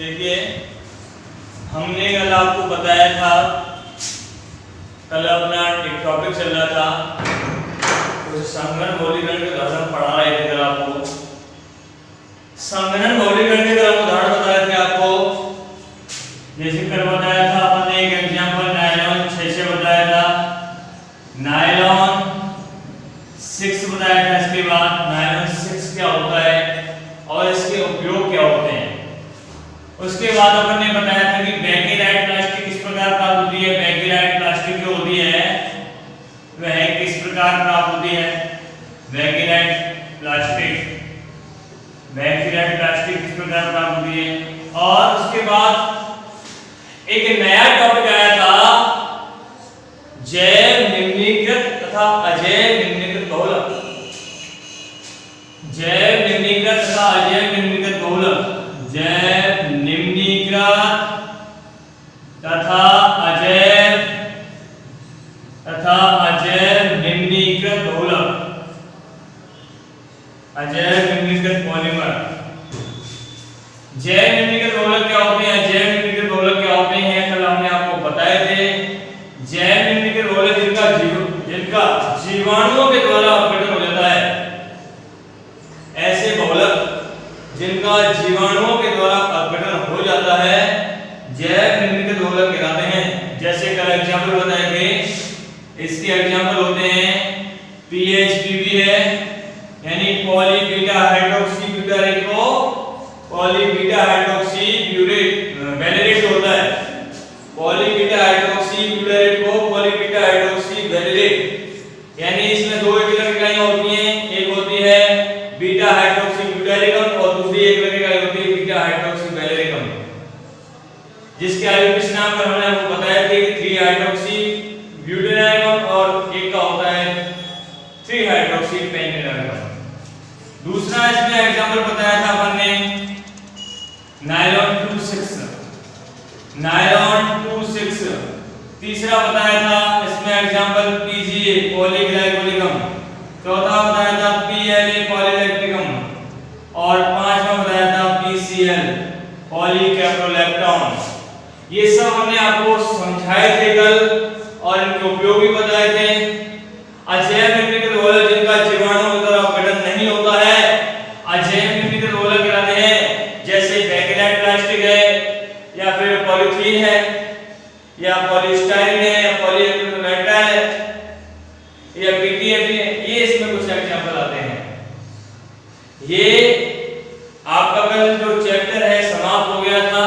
देखिए हमने कल आपको बताया था, कल अपना एक टॉपिक चल रहा था, उस संगणन बहुलीकरण के उदाहरण पढ़ा रहे थे। कल आपको संगणन बहुलीकरण के उदाहरण बताए थे आपको, जैसे कल बताया था अपन ने एक एग्जांपल नायलॉन 6 से बताया था, नायलॉन 6 बताया था। इसके बाद नायलॉन 6 क्या होता है और इसके उपयोग क्या होते हैं। उसके बाद अपन ने बताया था कि बेकेलाइट प्लास्टिक किस प्रकार प्राप्त होती है। बेकेलाइट प्लास्टिक जो होती है वह किस प्रकार प्राप्त होती है। बेकेलाइट प्लास्टिक किस प्रकार प्राप्त होती है। और उसके बाद एक नया टॉपिक आया था, जैव निम्नीकृत तथा अजैव निम्नीकृत बहुलक। जैव निम्नीकृत तथा अजैव निम्नीकृत बहुलक। जैव निम्नीकृत तथा अजैव निम्नीकृत बहुलक। अजैव निम्नीकृत पॉलीमर। जैव निम्नीकृत बहुलक क्या होते हैं, अजैव निम्नीकृत बहुलक क्या होते हैं, कल हमने आपको बताए थे। जैव निम्नीकृत बहुलक जिनका जीवाणुओं के द्वारा अपघटन हो जाता है, ऐसे बहुलक जिनका जीवाणुओं के द्वारा अपघटन हो जाता है, जैव निम्नीकृत बहुलक कहलाते हैं। जैसे कल एग्जांपल बताए थे, इसके एग्जांपल होते हैं PHBB है, यानी पॉली बीटा हाइड्रोक्सी ब्यूटारेट को पॉली बीटा हाइड्रोक्सी वैलेरेट होता है। पॉली बीटा हाइड्रोक्सी ब्यूटारेट को पॉली बीटा हाइड्रोक्सी वैलेरेट, यानी इसमें दो इलेक्ट्रॉन इकाइयां होती हैं, एक होती है बीटा हाइड्रोक्सी ब्यूटारिकम और दूसरी एक इकाई होती है बीटा हाइड्रोक्सी वैलेरिकम, जिसके आयुर्वेद नाम पर हमने आपको बताया था कि 3 हाइड्रोक्सी ब्यूटारिकम और एक का होता है 3 हाइड्रोक्सी पेनिलरिकम। दूसरा इसमें एग्जांपल बताया था अपन ने नायलॉन 2,6। तीसरा बताया था इसमें एग्जांपल PGA पॉलीग्लाइकोलिकम। चौथा बताया था PLA पॉलीलैक्टिकम और पांचवा बताया था PCL पॉलीकैप्रोलैक्टोन। ये सब हमने आपको समझाए थे कल और इनके उपयोग भी बताए थे। अजैव निम्नीकृत बहुलक जिनका जीवाणुओं के द्वारा अपघटन नहीं होता है, अजैव निम्नीकृत बहुलक कहलाते हैं। जैसे बेकेलाइट प्लास्टिक है, या फिर पॉलीथीन है, या पॉलीस्टाइरीन है, या पॉलीएक्रिलेट है, या PTFE है, ये इसमें कुछ एग्जांपल आते हैं। ये आपका कल जो चैप्टर है समाप्त हो गया था,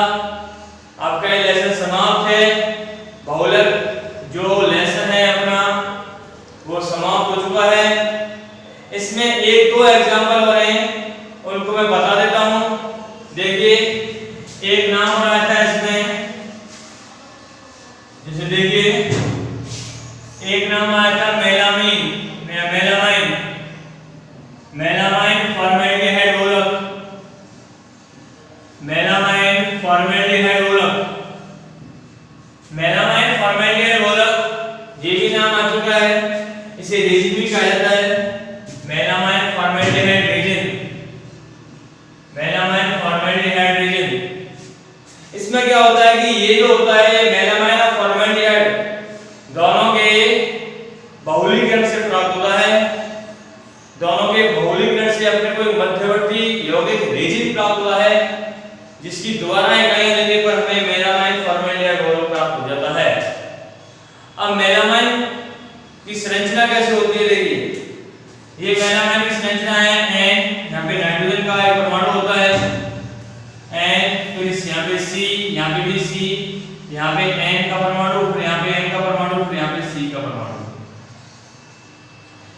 आपका ये लेसन समाप्त है। बहुलक जो लेसन है अपना वो समाप्त हो चुका है। इसमें 1-2 एग्जांपल हो रहे हैं, उनको मैं बता देता हूं। देखिए एक नाम हो रहा था इसमें, जैसे देखिए एक नाम आया था मेलामाइन फॉर्मेल्डिहाइड बहुलक। मेलामाइन फॉर्मेल्डिहाइड बहुलक ये भी नाम आ चुका है। इसे रेजिन भी कहा जाता है, मेलामाइन फॉर्मेल्डिहाइड रेजिन। इसमें क्या होता है कि ये जो होता है मेलामाइन और फॉर्मेल्डिहाइड दोनों के बहुलीकरण से प्राप्त होता है। दोनों के बहुलीकरण से अपने को मध्यवर्ती यौगिक रेजिन प्राप्त होता है, जिसकी द्वारा इकाइयां लेने पर हमें मेलामाइन फॉर्मेल्डिहाइड बहुलक प्राप्त हो जाता है। अब मेलामाइन की संरचना कैसे होती है, देखिए ये मेलामाइन की संरचना है N, यहाँ पे नाइट्रोजन का एक परमाणु होता है N, फिर यहाँ पे C, यहाँ पे भी C, यहाँ पे N का परमाणु, फिर यहाँ पे N का परमाणु, फिर यहाँ पे C का परमाणु।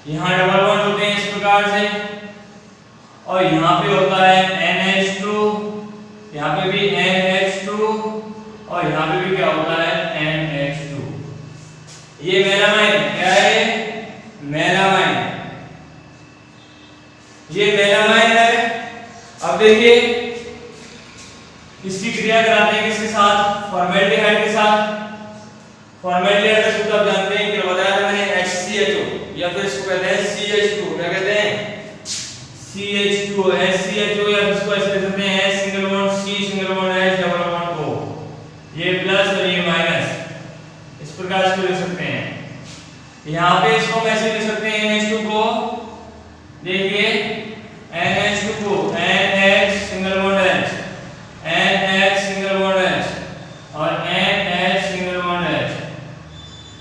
यहाँ डबल बॉन्ड होते हैं इस प्रकार से, और यहाँ पे होता है NH2, यहाँ पे भी NH2 और यहाँ पे भी क्या होता है NH2। ये मेलामाइन क्या है, ये मेलामाइन है। अब देखिए इसकी क्रिया कराते हैं किसके साथ, फॉर्मेल्डिहाइड के साथ। फॉर्मेल्डिहाइड का सूत्र आप जानते हैं कि बताया था मैंने HCHO, या फिर इसको कहते हैं CH2। क्या कहते हैं CH2 SCHO, या इसको ऐसे कहते हैं single bond C single single bond H double bond O, ये प्लस और ये माइनस, इस प्रकार से लिख सकते हैं। यहाँ पे इसको कैसे लिख सकते हैं NH2 को, देखिए NH2 को NH single bond H, NH single bond H और NH सिंगल बॉन्ड H,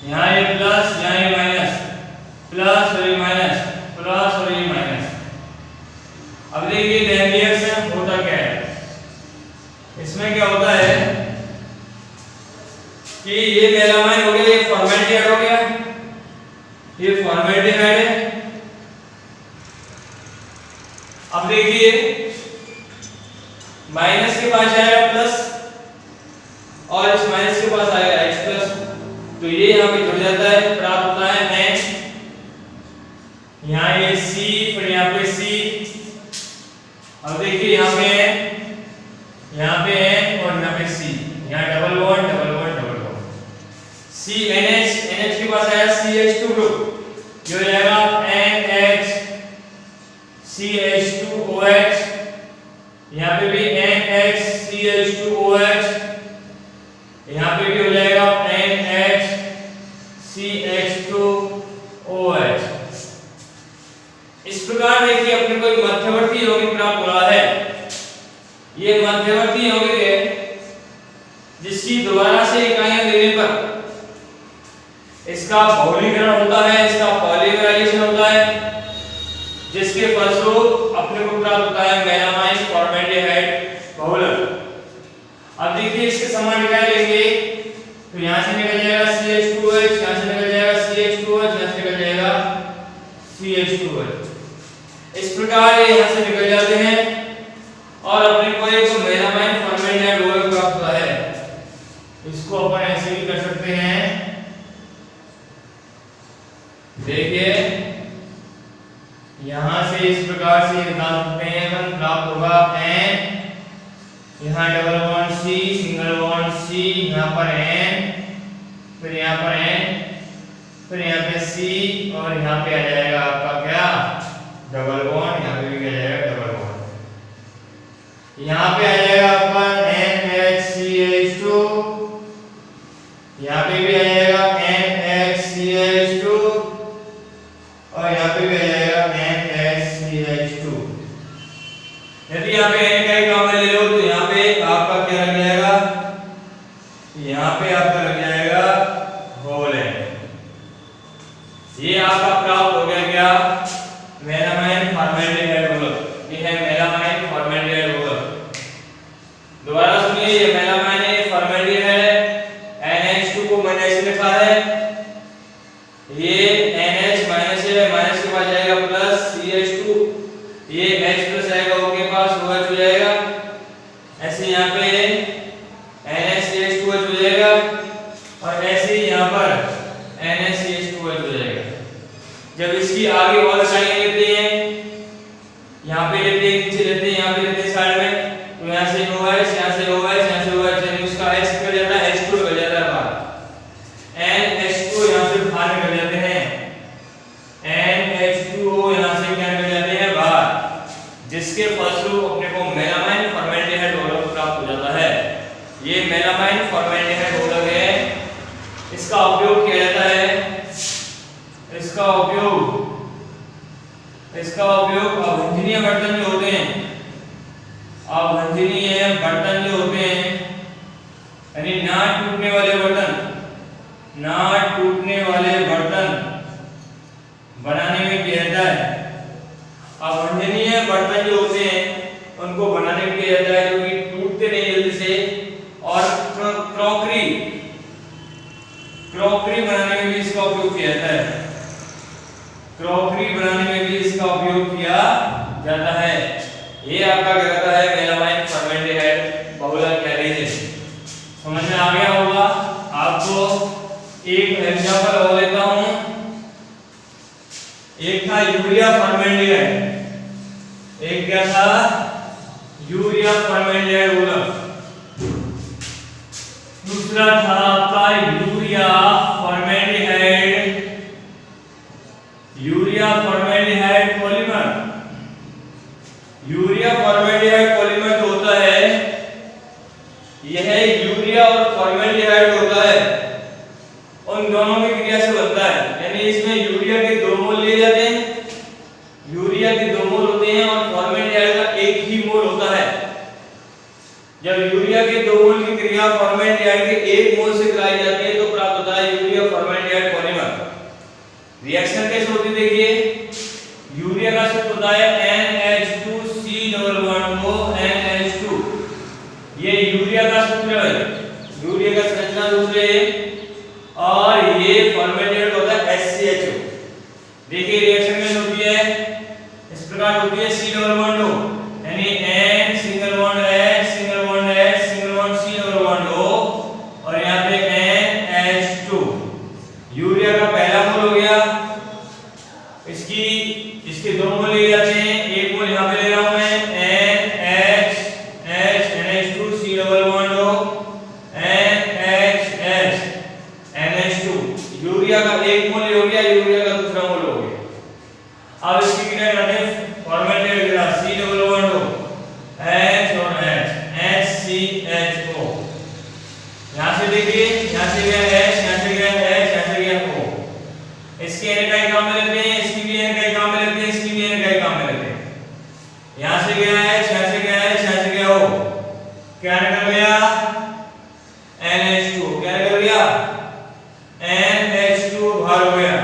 यहाँ ये प्लस यहाँ ये माइनस, प्लस और ये माइनस, प्लस और ये माइनस। अब देखिए लेन रिएक्शन होता क्या है, इसमें क्या होता है कि ये मेलामाइन हो गया, ये फॉर्मेल्डिहाइड हो गया, ये फॉर्मेल्डिहाइड है। अब देखिए माइनस के पास आएगा प्लस और इस माइनस के पास आएगा H प्लस, तो ये यहाँ पे जुड़ जाता है, प्राप्त होता है H, यहाँ ये C, फिर यहाँ पे C। अब देखिए यहाँ पे N और यहाँ पे C, यहाँ double bond double bond double bond, CNH, NH के पास आया CH2 ग्रुप, जो रहेगा NH CH2OH, यहाँ पे भी NH CH2OH, यहाँ पे भी हो जाएगा NH CH2OH। इस प्रकार देखिए अपने को मध्यवर्ती यौगिक प्राप्त हो रहा है। ये मध्यवर्ती यौगिक है जिसकी दोबारा से इकाइयां लेने पर इसका बहुलीकरण होता है, इसका पॉलीमराइजेशन होता है, जिसके फलस्वरूप अपने को प्राप्त होता है मेलामाइन फॉर्मेल्डिहाइड बहुलक। अब देखिए इसके समान इकाई लेंगे तो यहां से निकल जाएगा CH2OH, यहां से निकल जाएगा CH2OH, यहां से निकल जाएगा CH2OH। इस प्रकार ये यहां से निकल जाते हैं और अपने को एक मेलामाइन फॉर्मेल्डिहाइड बहुलक प्राप्त होता है। इसको अपन ऐसे भी कर सकते हैं, देखिए यहां से इस प्रकार से निकाल सकते हैं, अपन प्राप्त होगा N, यहाँ double bond C, single bond C, यहाँ पर N, फिर यहाँ पर N, फिर यहाँ पे C और यहाँ पे आ जाएगा आपका क्या डबल बॉन्ड, यहाँ पे भी आ जाएगा डबल बॉन्ड, यहाँ पे आ जाएगा आपका NHCH2, यहाँ पे भी आ जाएगा NHCH2 और यहाँ पे भी आ जाएगा NHCH2। यदि यहाँ पे N का काम ले लो तो यहाँ पे आपका क्या लग जाएगा, यहाँ पे आपका लग जाएगा होल है। ये आपका प्राप्त हो गया क्या मेलामाइन फॉर्मेल्डिहाइड बहुलक, ये है मेलामाइन फॉर्मेल्डिहाइड बहुलक। दोबारा सुनिए, ये मेलामाइन है, फॉर्मेल्डिहाइड है, NH2 को मैंने ऐसे लिखा है, ये NH माइनस है, माइनस के पास जाएगा प्लस CH2, ये H प्लस आएगा O के पास, OH हो जाएगा, ऐसे यहाँ पे NHCH2OH हो जाएगा और ऐसे ही यहाँ पर NHCH2OH हो जाएगा। जब इसकी आगे और इकाइयां लेते हैं, यहाँ पे लेते हैं, नीचे लेते हैं, यहाँ पे लेते हैं साइड में, तो यहाँ से OH, यहाँ से OH, यहाँ से OH, यानी उसका H निकल जाता है, H2 निकल जाता है बाहर, NH2 यहाँ से बाहर निकल जाते हैं, NH2O यहाँ से क्या निकल जाते हैं बाहर, जिसके फलस्वरूप अपने को मेलामाइन फॉर्मेल्डिहाइड बहुलक प्राप्त हो जाता है। ये मेलामाइन फॉर्मेल्डिहाइड बहुलक है, इसका उपयोग किया जाता है, इसका उपयोग अभंजनीय बर्तन जो होते हैं, अभंजनीय बर्तन जो होते हैं, यानी ना टूटने वाले बर्तन, ना टूटने वाले बर्तन बनाने में किया जाता है। अभंजनीय बर्तन जो होते हैं उनको बनाने में किया जाता है, जो कि टूटते नहीं जल्दी से, और क्रॉकरी बनाने में भी इसका उपयोग किया जाता है, क्रॉकरी बनाने में भी इसका उपयोग किया जाता है। ये आपका क्या कहता है मेलामाइन फॉर्मेल्डिहाइड बहुलक कैटाइजेशन। समझ में आ गया होगा आपको। एक एग्जांपल और लेता हूं, एक था यूरिया फॉर्मेल्डिहाइड, एक क्या था यूरिया फॉर्मेल्डिहाइड बहुलक, दूसरा था आपका urea formaldehyde polymer. Urea formaldehyde polymer जो होता है यह यूरिया और फॉर्मेल्डिहाइड होता है, उन दोनों की क्रिया से बनता है। यानी इसमें यूरिया के 2 मोल लिए जाते हैं, यूरिया के 2 मोल होते हैं और फॉर्मेल्डिहाइड का 1 ही मोल होता है। जब यूरिया के 2 मोल की क्रिया फॉर्मेल्डिहाइड के 1 मोल से कराई जाती है तो प्राप्त होता है यूरिया फॉर्मेल्डिहाइड पॉलीमर। रिएक्शन कैसे होती है देखिए, यूरिया का सूत्र होता है NH2C++O NH2। ये यूरिया का सूत्र है, यूरिया का संरचना सूत्र है, और ये फॉर्मेल्डिहाइड होता है HCHO। देखिए रिएक्शन कैसे होती है, इस प्रकार होती है C++O, यानी N single bond H single bond H single bond C++O, और यहाँ पे NH2। यूरिया का पहला मोल हो गया, इसके 2 मोल लिए जाते हैं, 1 मोल यहाँ पे ले रहा हूं मैं NH2C++O NH2। यूरिया का 1 मोल हो गया, यूरिया का दूसरा मोल हो गया। अब इसकी क्रिया करते हैं फॉर्मेल्डिहाइड के साथ C++O H और H HCHO। यहां से देखिए, यहां से गया H, यहां से गया H, यहां से गया O। इसके n इकाई काम में लेते हैं, इसकी भी n इकाई काम में लेते हैं, इसकी भी n इकाई काम में लेते हैं। यहां से गया H, यहां से गया H, यहां से गया O, क्या निकल गया NH2। क्या निकल गया NH2 बाहर हो गया।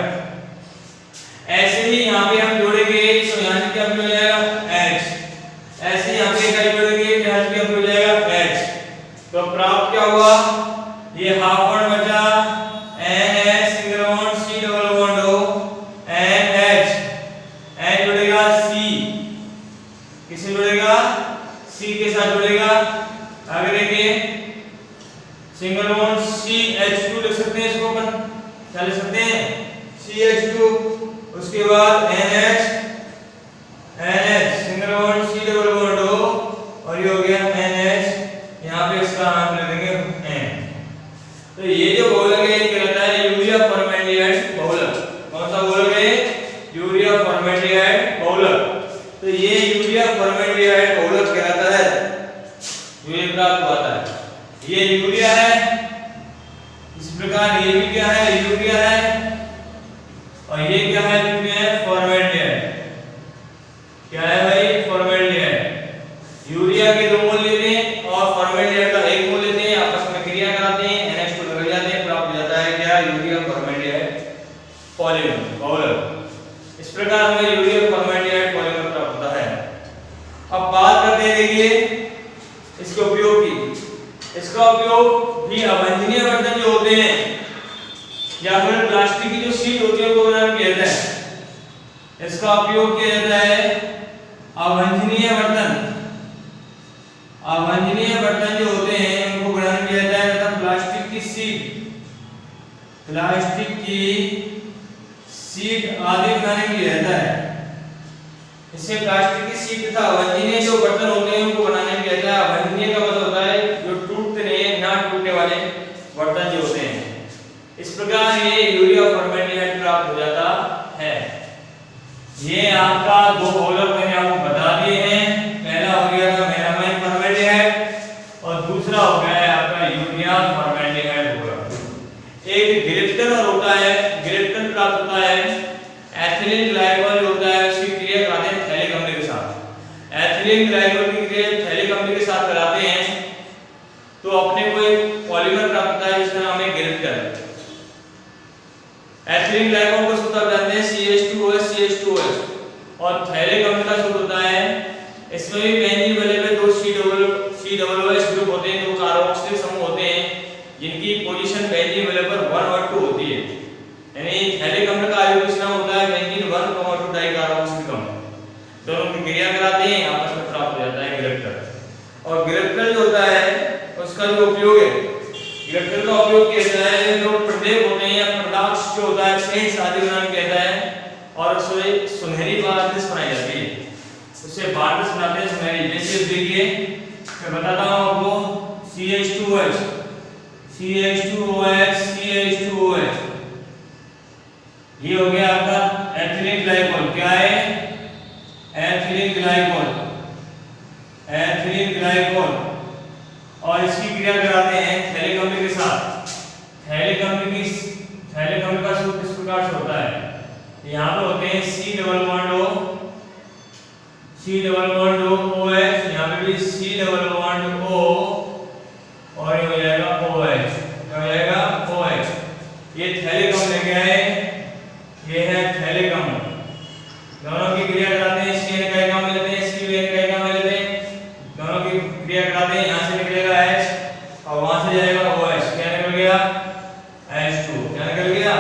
ऐसे ही यहां पे हम जोड़ेंगे तो यहां से क्या हो जाएगा H, ऐसे ही यहां पे इकाई जोड़ेंगे तो यहां से क्या हो जाएगा H। तो प्राप्त क्या हुआ, ये हाफ बॉन्ड बचा NH single bond C++O NH, N जुड़ेगा C, किससे जुड़ेगा C के साथ जुड़ेगा। आगे देखिए सिंगल बॉन्ड CH2 लिख सकते हैं, इसको अपन क्या लिख सकते हैं CH2। उसके बाद NH सिंगल बॉन्ड C++O, और ये हो गया NH, यहाँ पे इसका नाम ले देंगे N। तो ये जो बहुलक है ये कहलाता है यूरिया फॉर्मेल्डिहाइड बहुलक। कौन सा बहुलक है, यूरिया फॉर्मेल्डिहाइड बहुलक। तो ये यूरिया फॉर्मेल्डिहाइड बहुलक कहलाता है, जो ये प्राप्त हुआ था। ये यूरिया है, इस प्रकार ये भी क्या है यूरिया है, और ये क्या है फॉर्मेल्डिहाइड। क्या है भाई फॉर्मेल्डिहाइड। यूरिया के 2 मोल लेते हैं और फॉर्मेल्डिहाइड का 1 मोल लेते हैं, आपस में क्रिया कराते हैं, NH2 निकल जाते हैं, प्राप्त हो जाता है क्या यूरिया फॉर्मेल्डिहाइड पॉलीमर बहुलक। इस प्रकार हमें यूरिया फॉर्मेल्डिहाइड पॉलीमर प्राप्त होता है। अब बात करते हैं देखिए इसके उपयोग की। इसका उपयोग भी अभंजनीय बर्तन जो होते हैं या फिर प्लास्टिक की जो शीट होती है उनको बनाने में किया जाता है। इसका उपयोग किया जाता है अभंजनीय बर्तन जो होते हैं उनको बनाने में किया जाता है, तथा प्लास्टिक की शीट आदि बनाने में किया जाता है। इससे प्लास्टिक की शीट तथा अभंजनीय जो बर्तन होते हैं उनको बनाने में किया जाता है। अभंजनीय का मतलब होता है जो टूटते नहीं, ना टूटने वाले बर्तन जो होते हैं। इस प्रकार ये यूरिया फॉर्मेल्डिहाइड प्राप्त हो जाता है। ये आपका 2 बहुलक मैंने आपको बता दिए हैं। पहला हो गया था मेलामाइन फॉर्मेल्डिहाइड और दूसरा हो गया है आपका यूरिया फॉर्मेल्डिहाइड बहुलक। एक गिरफ्तार होता है, गिरफ्तार प्राप्त होता है एथिलीन ग्लाइकॉल होता है, उसकी क्रिया कराते हैं थैलिक अम्ल के साथ। एथिलीन ग्लाइकॉल की क्रिया थैलिक अम्ल के साथ कराते हैं तो अपने को एक पॉलीमर प्राप्त होता है जिसका नाम है गिरफ्तार। एथिलीन ग्लाइकॉल को सूत्र जानते हैं CH2OH और थैलिक अम्ल का सूत्र होता है, इसमें भी बेंजीन वाले पे 2 COOH ग्रुप होते हैं, 2 कार्बोक्सिलिक समूह होते हैं जिनकी पोजीशन बेंजीन वाले पर 1 और 2 होती है। यानी थैलिक अम्ल का आयोगिक नाम होता है बेंजीन 1,2 डाइकार्बोक्सिलिक अम्ल। दोनों की क्रिया कराते हैं, आपस में प्राप्त हो जाता है गिरफ्तार। और गिरफ्तार जो होता है उसका जो उपयोग है, गिरफ्तार का उपयोग किया जाता है जो प्रलेप होते हैं या प्रदाक्ष जो होता है पेंट्स आदि बनाने में किया जाता है, और उससे सुनहरी वार्निश बनाई जाती है, उससे वार्निश बनाते हैं सुनहरी। जैसे देखिए मैं बताता हूं आपको CH2OH ये हो गया आपका एथिलीन ग्लाइकॉल। क्या है एथिलीन ग्लाइकॉल, और इसकी क्रिया कराते हैं थैलेक अम्ल के साथ। थैलेक अम्ल का सूत्र इस प्रकार से होता है, यहाँ पे होते हैं C double bond O, C double bond O OH, यहाँ पे भी C डबल बॉन्ड O और ये हो जाएगा OH, क्या हो जाएगा OH। ये थैलेक अम्ल क्या है, ये है थैलेक अम्ल। दोनों की क्रिया कराते हैं, इसकी का एक अम्ल लेते हैं, इसकी भी का एक अम्ल लेते हैं, दोनों की क्रिया कराते हैं, यहाँ से निकलेगा H और वहां से जाएगा OH, क्या निकल गया H2, क्या निकल गया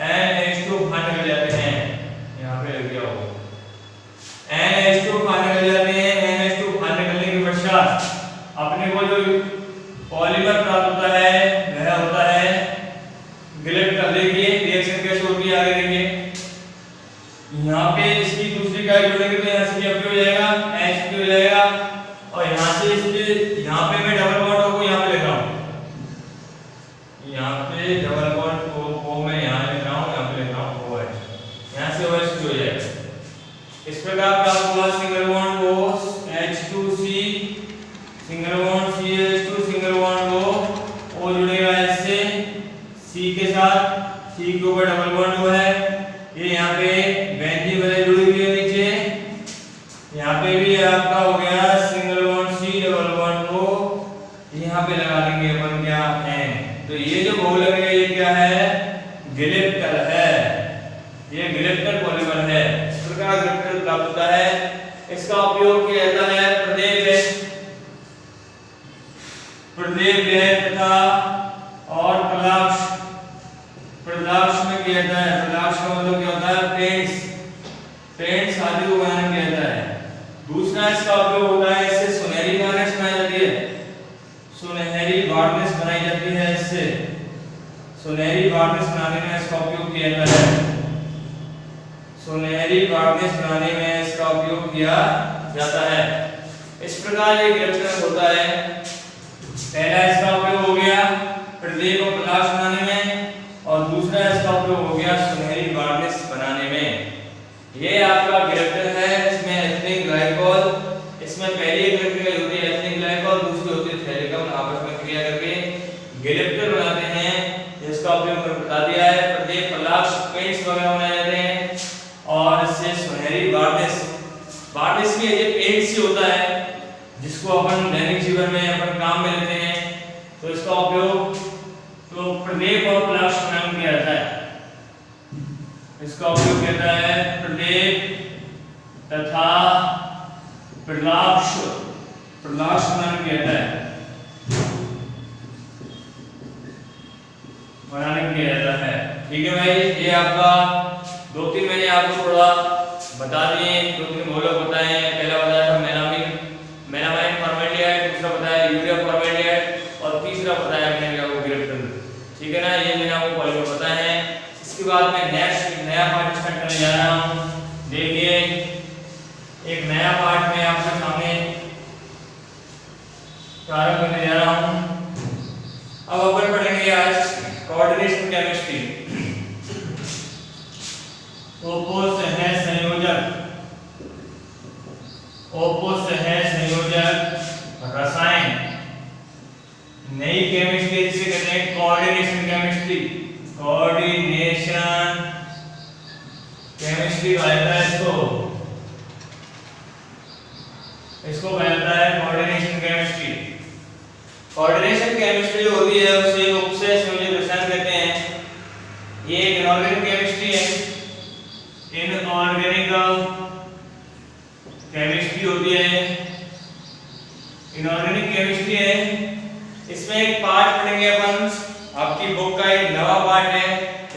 NH2 बाहर निकल जाते हैं, यहाँ पे लग गया हो NH2 बाहर निकल जाते हैं। NH2 बाहर निकलने के पश्चात अपने को जो पॉलीमर प्राप्त होता है वह होता है गिलेप्टर। देखिए रिएक्शन कैसे होती है आगे देखिए, यहाँ पे इसकी दूसरी का जोड़ेंगे तो यहाँ से F हो जाएगा, H हो जाएगा और यहाँ से इसके यहाँ पे मैं डबल बॉन्ड को यहाँ पे लिख रहा हूँ, यहाँ पे डबल बॉन्ड को मैं यहाँ लिख रहा हूँ, यहाँ पे लिख रहा हूँ OH, यहाँ से OH हो जाएगा। इस प्रकार प्राप्त हुआ single bond O H2C, single bond CH2, single bond O जुड़ेगा इससे C के साथ, C के ऊपर डबल बॉन्ड O है, ये यहाँ पे बेंजीन वाले जुड़ी हुई है नीचे, यहाँ पे भी आपका हो गया single bond C double bond O, यहाँ पे लगा देंगे अपन क्या N। तो ये जो बहुलक है ये क्या है गिलेप्टर है, ये गिलेप्टर पॉलीमर है। इस प्रकार गिलेप्टर प्राप्त होता है। इसका उपयोग किया जाता है प्रदेव तथा और प्रलाक्ष में किया जाता है। प्रलाक्ष का मतलब क्या होता है पेंट्स आदि को बनाने में किया जाता है। दूसरा इसका उपयोग होता है, इससे सुनहरी वार्निश बनाई जाती है, सुनहरी वार्निश बनाई जाती है, इससे सुनहरी वार्निश बनाने में इसका उपयोग किया जाता है, सुनहरी वार्निश बनाने में इसका उपयोग किया जाता है। इस प्रकार ये गिलेप्टर होता है। पहला इसका उपयोग हो गया प्रदीप और प्रकाश बनाने में और दूसरा इसका उपयोग हो गया सुनहरी वार्निश बनाने में। ये आपका गिलेप्टर है, इसमें एथिलीन ग्लाइकोल, इसमें पहली एक प्रक्रिया होती है एथिलीन ग्लाइकोल, दूसरी होती है थैलेक अम्ल, आपस में क्रिया करके गिलेप्टर बनाते हैं। इसका उपयोग मैंने बता दिया है। प्रदीप प्रलाक्ष पेंट्स वगैरह बनाए जाते हैं और इससे सुनहरी वार्निश भी ये पेंट्स ही होता है जिसको अपन दैनिक जीवन में अपन काम में लेते हैं, तो इसका उपयोग तो प्रलेप और प्रलाक्ष बनाने में किया जाता है। इसका उपयोग किया जाता है प्रलेप तथा प्रलाक्ष बनाने में किया जाता है, ठीक है भाई। ये आपका 2-3 मैंने आपको थोड़ा बता दिए, 2-3 बहुलक बताए हैं। पहला बताया था मेलामाइन फॉर्मेल्डिहाइड, दूसरा बताया यूरिया फॉर्मेल्डिहाइड और तीसरा बताया मैंने क्या वो गिलेप्टर, ठीक है ना। ये मैंने आपको पॉलीमर बताए हैं। इसके बाद मैं नेक्स्ट नया पार्ट स्टार्ट करने जा रहा हूं। देखिए एक नया पार्ट में आपके सामने प्रारंभ करने जा रहा हूं। अब अपन पढ़ेंगे आज कोऑर्डिनेशन केमिस्ट्री। रसायन, नई केमिस्ट्री जिसे कहते हैं कोऑर्डिनेशन केमिस्ट्री। कोऑर्डिनेशन केमिस्ट्री कहा जाता है इसको कहा जाता है कोऑर्डिनेशन केमिस्ट्री। कोऑर्डिनेशन केमिस्ट्री जो होती है उसे उपसे संयोजक रसायन कहते हैं। ये एक इनऑर्गेनिक केमिस्ट्री है, इनऑर्गेनिक केमिस्ट्री होती है, इनऑर्गेनिक केमिस्ट्री है। इसमें एक पार्ट पढ़ेंगे अपन, आपकी बुक का एक नवा पार्ट है,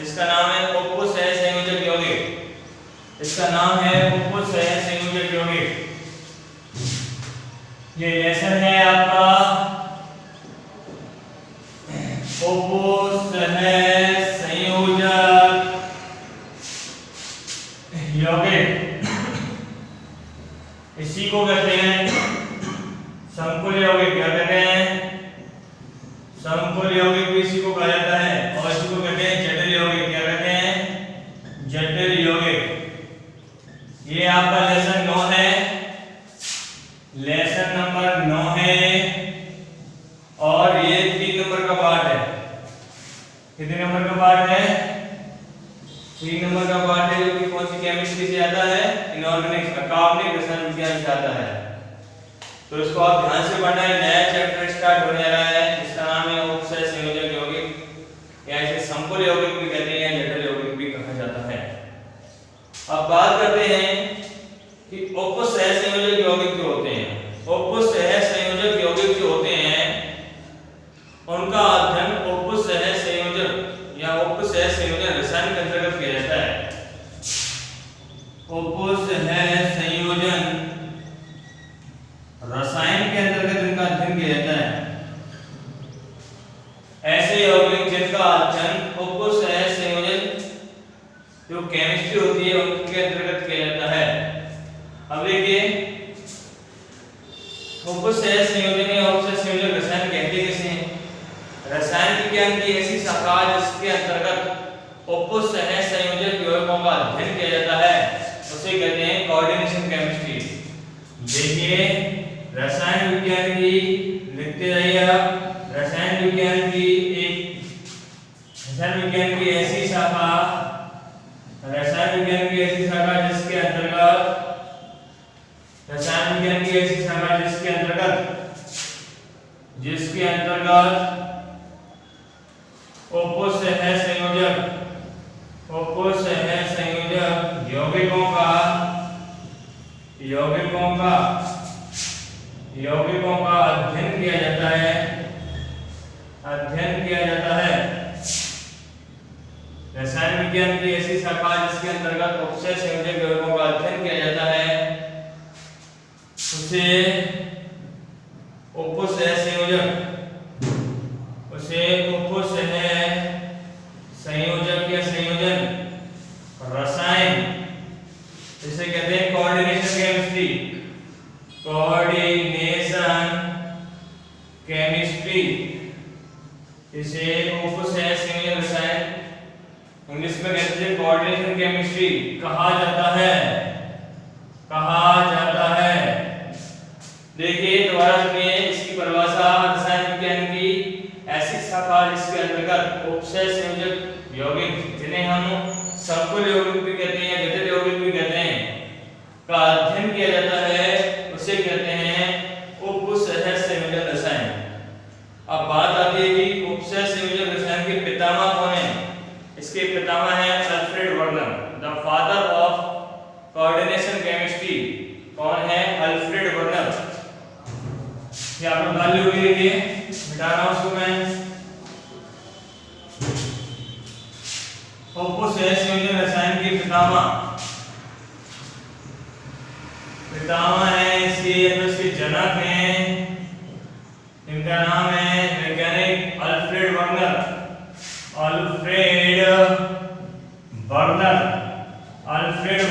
इसका नाम है उप सहसंयोजक यौगिक। इसका नाम है उप सहसंयोजक यौगिक। ये लेसन है आपका उप सहसंयोजक यौगिक। इसी को कहते हैं संकुल यौगिक। क्या कहते हैं? संकुल यौगिक भी इसी को कहा जाता है और इसी को कहते हैं जटिल यौगिक। क्या कहते हैं? जटिल यौगिक। ये आपका लेसन 9 है, लेसन नंबर 9 है और और ये 3 नंबर का पार्ट है। कितने नंबर का पार्ट है? 3 नंबर का पार्ट है, जो कि कौन सी केमिस्ट्री से आता है? इनऑर्गेनिक अकार्बनिक रसायन विज्ञान से आता है। तो इसको आप ध्यान से पढ़ना है। नया चैप्टर स्टार्ट होने वाला है, जिसका नाम है उपसय संयोजक यौगिक, या इसे समकुल यौगिक भी कहते हैं या जटिल यौगिक भी कहा जाता है। अब बात करते हैं कि उपसय संयोजक यौगिक जो होते हैं, उपसय संयोजक यौगिक जो होते हैं उनका अध्ययन उपसय संयोजक या उपसय संयोजन रसायन के अंतर्गत किया जाता है। उपसय संयोजन रसायन के अंतर्गत इनका अध्ययन किया जाता है। ऐसे यौगिक जिनका अध्ययन उपसय संयोजन जो केमिस्ट्री होती है उनके अंतर्गत किया जाता है। अब देखिए, उपसय संयोजन या उपसय संयोजक रसायन कहते किसे हैं? रसायन विज्ञान की ऐसी शाखा जिसके अंतर्गत उपसय संयोजक यौगिकों का अध्ययन किया जाता है, उसे कहते हैं कोऑर्डिनेशन केमिस्ट्री। देखिए, रसायन विज्ञान की लिखते जाइए आप, रसायन विज्ञान की ऐसी शाखा, रसायन विज्ञान की ऐसी शाखा जिसके अंतर्गत, रसायन विज्ञान की ऐसी शाखा जिसके अंतर्गत उपसय संयोजक यौगिकों का अध्ययन किया जाता है। रसायन विज्ञान की ऐसी शाखा जिसके अंतर्गत उपसय संयोजक यौगिकों का अध्ययन किया जाता है, उसे उपसय संयोजक या संयोजन रसायन, इसे कहते हैं कोऑर्डिनेशन केमिस्ट्री। इसे उपसय संयोजन रसायन, इंग्लिश में कहते हैं कोऑर्डिनेशन केमिस्ट्री कहा जाता है। देखिए, दोबारा सुनिए इसकी परिभाषा। रसायन विज्ञान की ऐसी शाखा जिसके अंतर्गत उपसय संयोजक यौगिक, जिन्हें हम समकुल यौगिक भी कहते हैं या जटिल यौगिक भी कहते हैं, का अध्ययन किया जाता है, उसे कहते हैं उपसय संयोजक रसायन। अब बात आती है कि उपसय संयोजक रसायन के पितामह कौन है? इसके पितामह हैं Alfred Werner, the father of coordination chemistry. कौन है? Alfred Werner. ये आप लोग डाल लोगे, ये मिटा रहा हूं उसको मैं। उपसय संयोजक रसायन के पितामह है, इसके जनक हैं, इनका नाम है वैज्ञानिक अल्फ्रेड वर्नर। अल्फ्रेड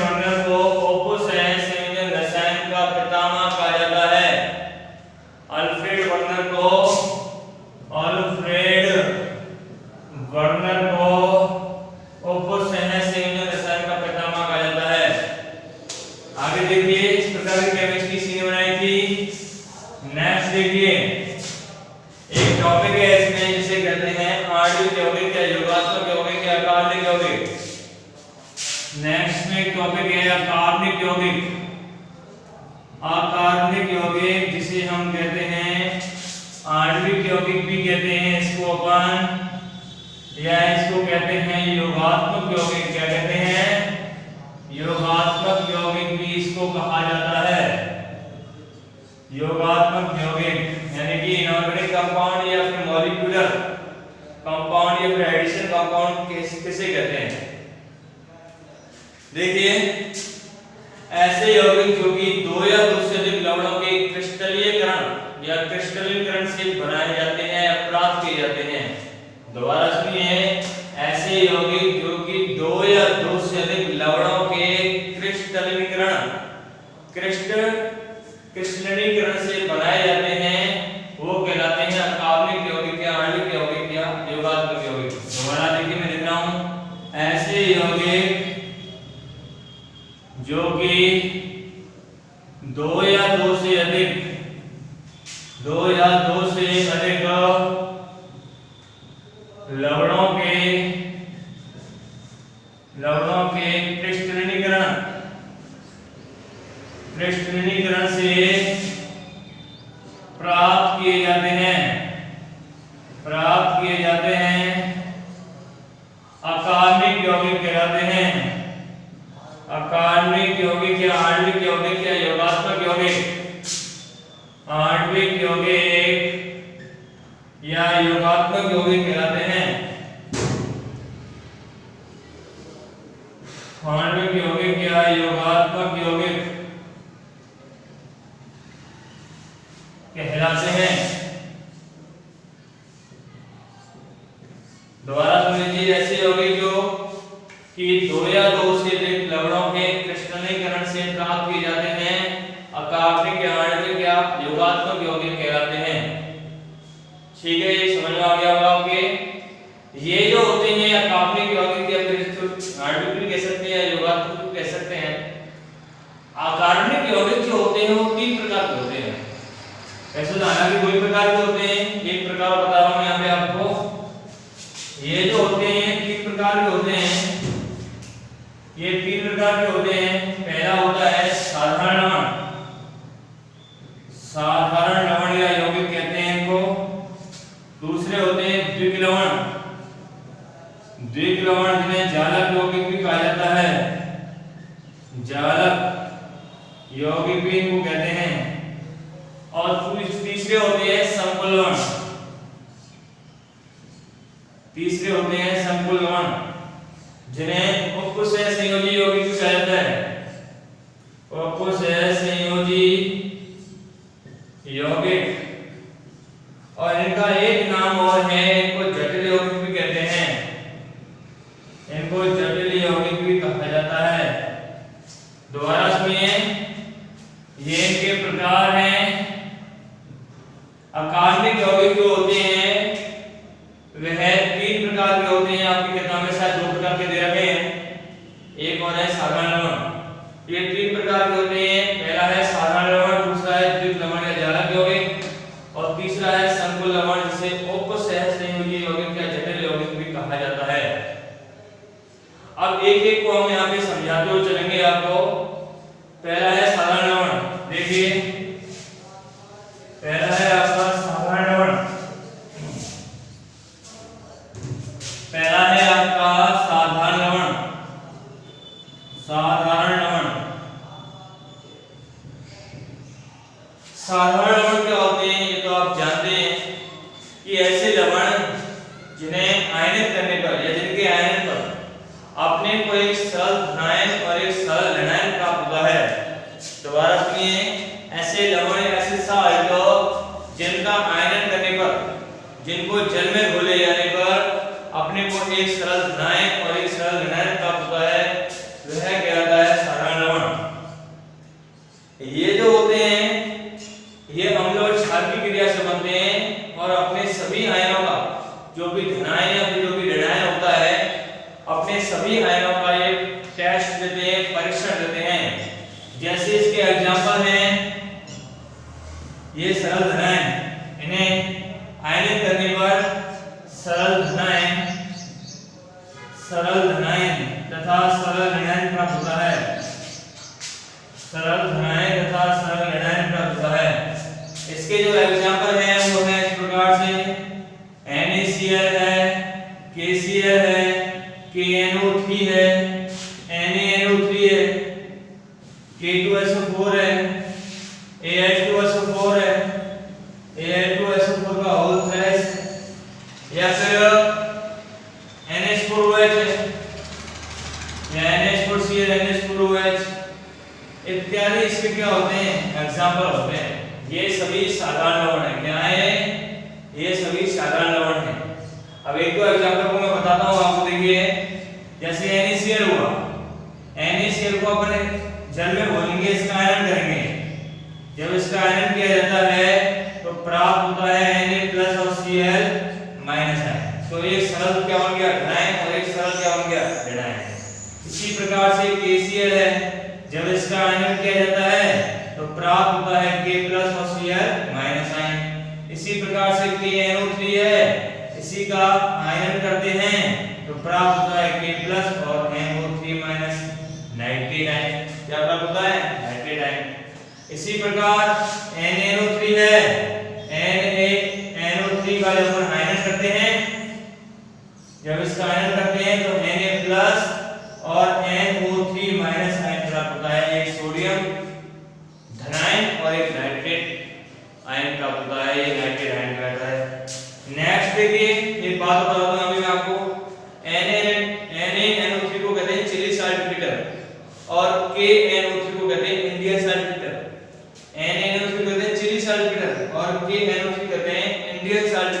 वर्नर को उपसय संयोजन रसायन का पितामह कहा जाता है। अल्फ्रेड वर्नर को उपसय संयोजन रसायन का पितामह कहा जाता है। आगे देखिए, इस प्रकार की केमिस्ट्री किसने बनाई थी? नेक्स्ट देखिए, एक टॉपिक है इसमें जिसे कहते हैं आणविक यौगिक या योगात्मक यौगिक या अकार्बनिक यौगिक। नेक्स्ट में एक टॉपिक है अकार्बनिक यौगिक। अकार्बनिक यौगिक जिसे हम कहते हैं आणविक यौगिक भी कहते हैं इसको अपन, या इसको कहते हैं योगात्मक यौगिक। क्या कहते हैं? योगात्मक यौगिक भी इसको कहा जाता है। योगात्मक यौगिक यानी कि इनऑर्गेनिक कंपाउंड या फिर मॉलिक्यूलर कंपाउंड या फिर एडिशन कंपाउंड किसे कहते हैं? देखिए, ऐसे यौगिक जो कि 2 या 2 से अधिक लवणों के क्रिस्टलीकरण या क्रिस्टलीकरण से बनाए जाते हैं या प्राप्त किए जाते हैं। दोबारा सुनिए, ऐसे यौगिक जो कि 2 या 2 से अधिक लवणों के क्रिस्टलीकरण से बनाए जाते हैं, वो कहलाते हैं अकार्बनिक यौगिक या आणविक यौगिक या योगात्मक यौगिक। दोबारा देखिए, मैं लिख रहा हूं, ऐसे यौगिक जो कि 2 या 2 से अधिक या योगात्मक यौगिक कहलाते हैं। आणविक यौगिक या योगात्मक यौगिक कहलाते हैं। दोबारा सुन लीजिए, ऐसे यौगिक जो कि दो या दो से अधिक लवणों के क्रिस्टलीकरण से प्राप्त किए जाते हैं अकार्बनिक या आणविक या योगात्मक यौगिक कहलाते हैं। ठीक है, ये समझ में आ गया होगा आपके। ये जो होते हैं अकार्बनिक यौगिक या फिर आणविक भी कह सकते हैं, योगात्मक भी कह सकते हैं। अकार्बनिक यौगिक जो होते हैं वो 3 प्रकार के होते हैं। ऐसे हालांकि कोई प्रकार के होते हैं, एक प्रकार बता रहा हूं यहाँ पे आपको। ये जो होते हैं 3 प्रकार के होते हैं। ये 3 प्रकार के होते हैं। पहला होता है साधारण लवण। साधारण लवण या यौगिक कहते हैं इनको। दूसरे होते हैं द्विक लवण। द्विक लवण जिन्हें जालक यौगिक भी कहा जाता है। जालक यौगिक भी इनको कहते हैं। और तीसरे होते हैं संकुल लवण। तीसरे होते हैं संकुल लवण जिन्हें उपसह संयोजी यौगिक भी कहा जाता है। उपसह संयोजी यौगिक। और इनका एक नाम और है, इनको जटिल यौगिक भी कहते हैं। इनको जटिल यौगिक भी कहा जाता है। दोबारा सुनिए, ये इनके प्रकार हैं। अकार्बनिक यौगिक जो होते हैं वह 3 प्रकार के होते हैं। आपकी किताब में शायद 2 प्रकार के दे रखे हैं, एक और है साधारण लवण। ये 3 प्रकार के होते हैं। पहला है साधारण लवण, दूसरा है द्विक लवण या जालक यौगिक, और तीसरा है संकुल लवण जिसे उपसह संयोजी यौगिक या जटिल यौगिक भी कहा जाता है। अब एक एक को हम यहाँ पे समझाते हुए चलेंगे आपको। पहला है साधारण लवण। देखिए, पहला है आपका साधारण लवण। पहला है आपका साधारण लवण। साधारण लवण। साधारण लवण क्या होते हैं ये तो आप जानते हैं कि ऐसे लवण जिन्हें आयनित करने पर या जिनके आयन पर अपने को एक सरल धनायन और एक सरल ऋणायन प्राप्त होता है। दोबारा सुनिए, ऐसे लवण ऐसे साल्ट जिनका आयनन करने पर, जिनको जल में घोले जाने पर अपने को एक सरल धनायन और एक सरल ऋणायन प्राप्त होता है, वह कहलाता है साधारण लवण। ये जो होते हैं ये अम्ल और क्षार की क्रिया से बनते हैं और अपने सभी आयनों का जो भी धनायन या जो भी ऋणायन होता है, अपने सभी आयनों का एक टेस्ट देते हैं, परीक्षण देते हैं। जैसे इसके एग्जांपल हैं ये सरल धनायन, इन्हें आयनित करने पर सरल धनायन तथा सरल ऋणायन प्राप्त होता है। सरल धनायन तथा सरल ऋणायन प्राप्त होता है। इसके जो एग्जांपल हैं वो है इस प्रकार से NaCl है, KCl है, KNO3 है, NaNO3 है, K2SO4 है, Al2SO4 है, Al2SO4 का होल थ्राइस, या फिर NH4OH है, या NH4Cl, NH4OH इत्यादि इसके क्या होते हैं, एग्जांपल होते हैं। ये सभी साधारण लवण है। क्या है ये? सभी साधारण लवण है। अब एक दो एग्जांपल को मैं बताता हूँ आपको। देखिए, जैसे NaCl हुआ, NaCl को अपने जल में घोलेंगे, इसका आयन करेंगे। जब इसका आयन किया जाता है तो प्राप्त होता है Na+ और Cl- आयन। तो एक सरल क्या बन गया, ऋणायन, और एक सरल क्या बन गया, ऋणायन। इसी प्रकार से KCl है, जब इसका आयन किया जाता है तो प्राप्त होता है K+ और Cl- आयन। इसी प्रकार से KNO3 है, इसी का आयन करते हैं तो प्राप्त होता है K+ और NO3- नाइट्रेट आयन। क्या प्राप्त होता है, नाइट्रेट आयन। इसी प्रकार NaNO3 है, NaNO3 का जब हम आयन करते हैं, जब इसका आयन करते हैं तो Na+ और NO3- आयन प्राप्त होता है। एक सोडियम धनायन और एक नाइट्रेट आयन प्राप्त होता है। ये नाइट्रेट आयन कहलाता है। नेक्स्ट देखिए एक बात बता दूं अभी मैं आपको, NaNO3 को कहते हैं चिली साल्ट और KNO3 को कहते हैं इंडियन साल्ट। NaNO3 कहते हैं चिली साल्ट और KNO3 कहते हैं इंडियन साल्ट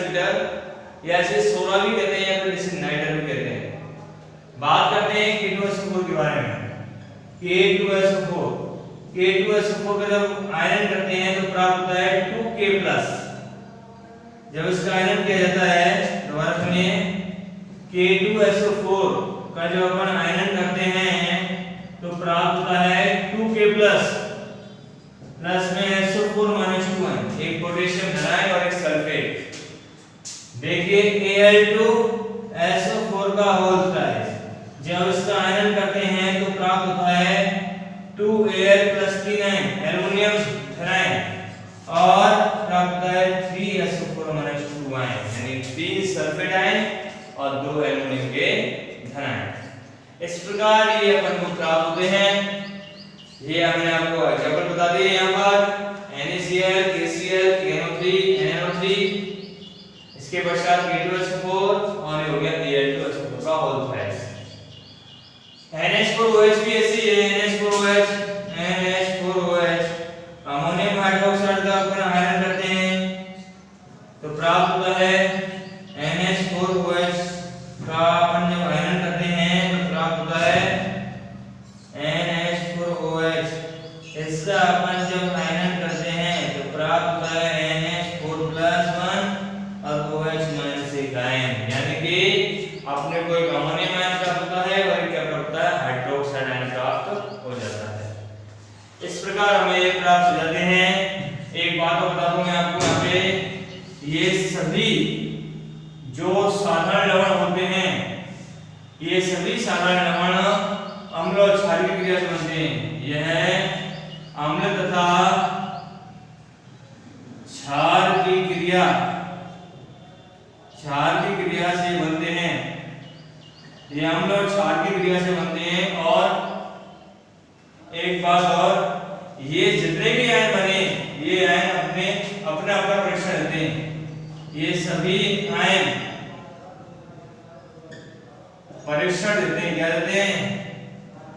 या इसे सोडा भी कहते हैं या फिर इसे नाइट्र भी कहते हैं। बात करते हैं K2SO4 के बारे में। K2SO4 का जब आयरन करते हैं तो प्राप्त होता है 2K+। जब इसका आयरन किया जाता है, दोबारा सुनिए, K2SO4 का जब अपन आयरन करते हैं तो प्राप्त होता है 2K+, प्लस में SO4 -2 है, एक पोटेशियम धनायन और एक सल्फेट। देखिए Al2SO4 का होल साइज जब इसका आयरन करते हैं तो प्राप्त होता है 2Al+3 एल्युमिनियम धनायन और प्राप्त होता है 3SO4 -2 आयन, यानी 3 सल्फेट आयन और 2 एल्युमिनियम के धनायन। इस प्रकार ये अपन को प्राप्त होते हैं। ये हमने आपको एग्जांपल बता दिए यहाँ पर NaCl, KCl, KNO3, NaNO3, इसके पश्चात K2SO4 और ये हो गया Al2SO4 का होल साइज। NH4OH भी ऐसी है, NH4OH अमोनियम हाइड्रोक्साइड का अपन आयरन करते हैं तो प्राप्त होता है NH4OH का अपन जब आयरन करते हैं तो प्राप्त होता है NH4OH। इसका अपन जब आयरन करते हैं तो प्राप्त होता है NH4+1 और OH-1 आयन, यानी कि अपने को एक अमोनियम आयन प्राप्त होता है और एक क्या प्राप्त होता है, हाइड्रोक्साइड आयन प्राप्त हो जाता है। इस प्रकार हमें ये प्राप्त हो जाते हैं। एक बात और बता दूं मैं आपको यहाँ पे, ये सभी जो साधारण लवण होते हैं, ये सभी साधारण लवण अम्ल और क्षार की क्रिया से बनते हैं। यह अम्ल तथा क्षार की क्रिया से बनते हैं। ये अम्ल और क्षार की क्रिया से बनते हैं। और एक बात और, ये जितने भी आयन बने ये आयन अपना परीक्षण देते हैं। ये सभी आयन परीक्षण देते हैं। क्या देते हैं?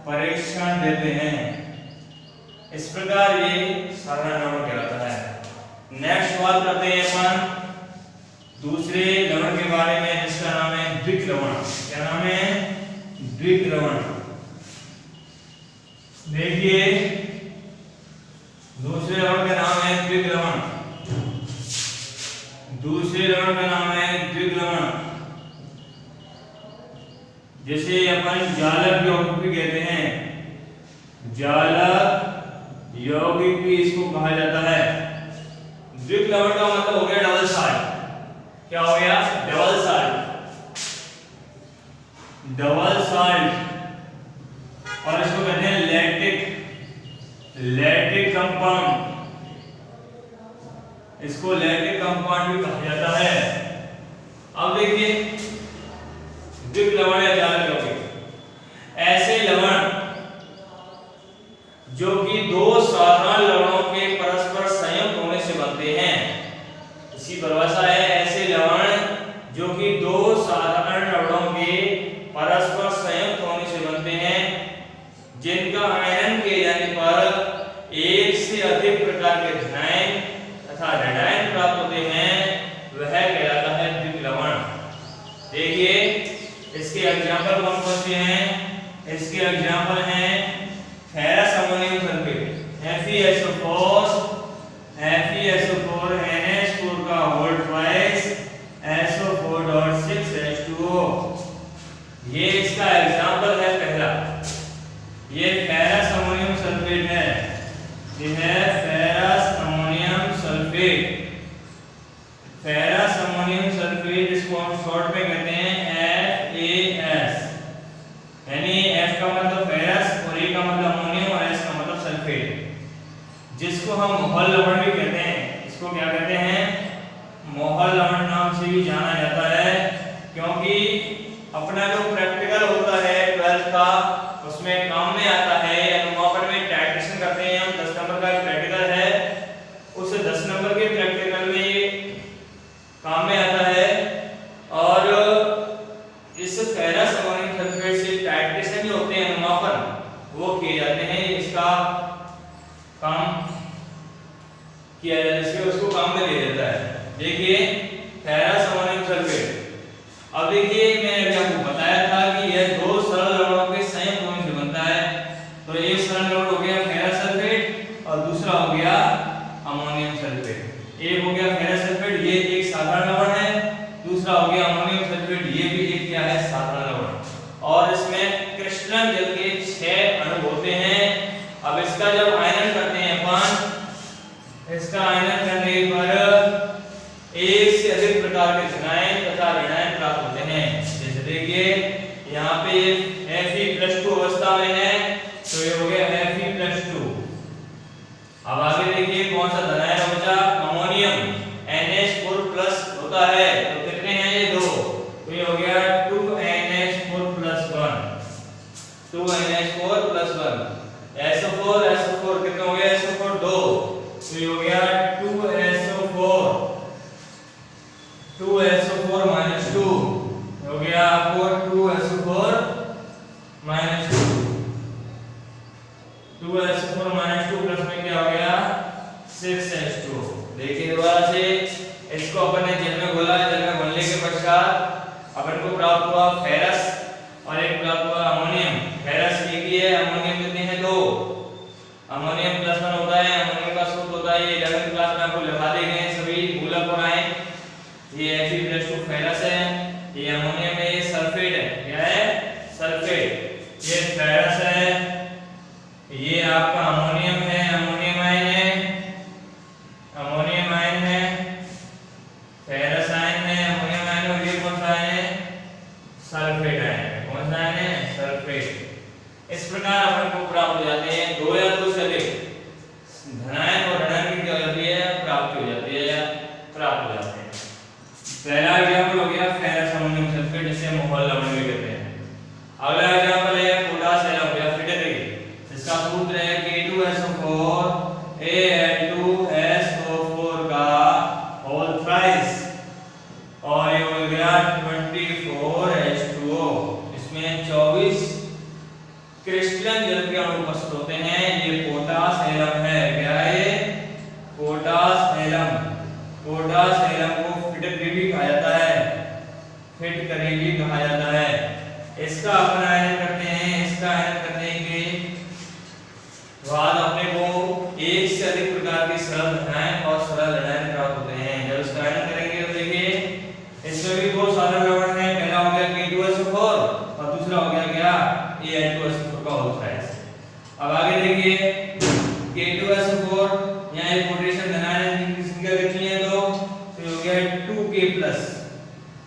परीक्षण देते हैं। इस प्रकार ये साधारण लवण कहलाता है। नेक्स्ट बात करते हैं अपन दूसरे लवण के बारे में, जिसका नाम है द्विक लवण। क्या नाम है? द्विक लवण। देखिए दूसरे लवण का नाम है द्विक लवण। दूसरे लवण का नाम है द्विक लवण, जिसे अपन जालक यौगिक भी कहते हैं। जालक यौगिक भी इसको कहा जाता है। द्विक लवण का मतलब हो गया डबल साल्ट। क्या हो गया? Double salt. डबल साल्ट, और इसको कहते हैं लैक्टिक कंपाउंड। इसको लैक्टिक कंपाउंड भी कहा जाता है। अब देखिए द्विक लवण या जालक यौगिक ऐसे लवण जो कि दो साधारण लवणों के परस्पर संयुक्त होने से बनते हैं। इसकी परिभाषा है ऐसे लवण जो कि दो साधारण लवणों के परस्पर संयुक्त होने से बनते हैं, जिनका आयनन के जाने पर एक से अधिक प्रकार के धनायन तथा ऋणायन प्राप्त होते हैं, वह कहलाता है द्विक लवण। देखिए इसके एग्जांपल कौन कौन से हैं? इसके एग्जांपल हैं ferrous ammonium sulphate FeSO4 NH4 का होल ट्वाइस SO4.6H2O। ये इसका एग्जांपल है पहला। ये फेरस अमोनियम सल्फेट है। ये है ferrous ammonium sulphate. Ferrous ammonium sulphate, इसको हम शॉर्ट में कहते हैं FAS, यानी F का मतलब फेरस और A का मतलब अमोनियम और S का मतलब सल्फेट, जिसको हम मोहल लवण भी कहते हैं। इसको क्या कहते हैं? मोहल लवण नाम से भी जाना जाता है, क्योंकि अपना जो प्रैक्टिकल होता है 12th का, उसमें काम में आता है। अनुमापन में टाइट्रेशन करते हैं हम, 10 नंबर का प्रैक्टिकल है। उस 10 नंबर के प्रैक्टिकल में ये काम में आता है सल्फेट। अब देखिए मैंने अभी आपको बताया था कि यह दो सरल लवणों के संयुक्त होने से बनता है। तो एक सरल लवण हो गया फेरस सल्फेट और दूसरा हो गया अमोनियम सल्फेट। एक हो गया फेरस सल्फेट, ये एक साधारण लवण है, दूसरा हो गया अमोनियम सल्फेट, ये भी एक क्या है, साधारण लवण। और इसमें क्रिस्टलन जल के 6 अणु होते हैं। अब इसका जब आयनन करते हैं अपन, इसका आयनन करने पर एक से अधिक प्रकार के धनायन तथा ऋणायन प्राप्त होते हैं। जैसे देखिए यहाँ पे Fe+2 अवस्था में है, तो ये हो गया Fe+2। अब आगे देखिए कौन सा धनायन बचा, अमोनियम NH4+ होता है, तो कितने हैं ये, 2, तो ये हो गया 2NH4+1, 2NH4+1। SO4 कितने हो गए, SO4 2, तो ये हो गया 2SO4, 2SO4 -2 हो गया आपको 2SO4 -2, 2SO4 -2 प्लस में क्या हो गया 6H2। देखिए दोबारा से इसको अपन ने जल में घोला, जल में घोलने के पश्चात अपन को प्राप्त हुआ फेरस और एक प्राप्त हुआ अमोनियम। फेरस एक ही है, अमोनियम कितने हैं, 2। अमोनियम +1 होता है, अमोनियम का सूत्र होता है, ये 11वीं क्लास में आपको लिखा दिए गए सभी मूलक और आए। ये Fe+2 फेरस है, ये अमोनियम है, ये सल्फेट है, क्या है, सल्फेट। ये फेरस है, ये आपका अमोनियम है, अमोनियम आयन है, अमोनियम आयन है, फेरस आयन है, अमोनियम आयन, और ये कौन सा आयन है, सल्फेट आयन है। कौन सा आयन है, सल्फेट। इस प्रकार अपन को प्राप्त हो जाते हैं 2 या 2 से अधिक धनायन और ऋणायन की क्या हो जाती है, प्राप्ति हो जाती है या प्राप्त हो जाते हैं। पहला एग्जांपल हो गया फेरस अमोनियम सल्फेट, जिसे मोहल लवण भी कहते हैं। अगला एग्जांपल है पोटाश एलम या फिटरिक, जिसका सूत्र है K2SO4 Al2SO4 का होल थ्राइस, और ये हो गया 24H2O। इसमें 24 क्रिस्टलन जल के अणु उपस्थित होते हैं। ये पोटाश एलम है, क्या है, पोटाश एलम। पोटाश एलम को फिटरिक भी कहा जाता है, फिटरिक भी कहा जाता है। इसका अपन आयन करते हैं, इसका आयन करने के बाद अपने को एक से अधिक प्रकार के सरल धनायन और सरल ऋणायन प्राप्त होते हैं। जब इसका आयन करेंगे तो देखिए इसमें भी 2 साधारण लवण हैं। पहला हो गया K2SO4 और दूसरा हो गया क्या, Al2SO4 का होल थ्राइस। अब आगे देखिए K2SO4, यहाँ एक पोटेशियम धनायन की संख्या कितनी है, 2, तो हो गया 2K प्लस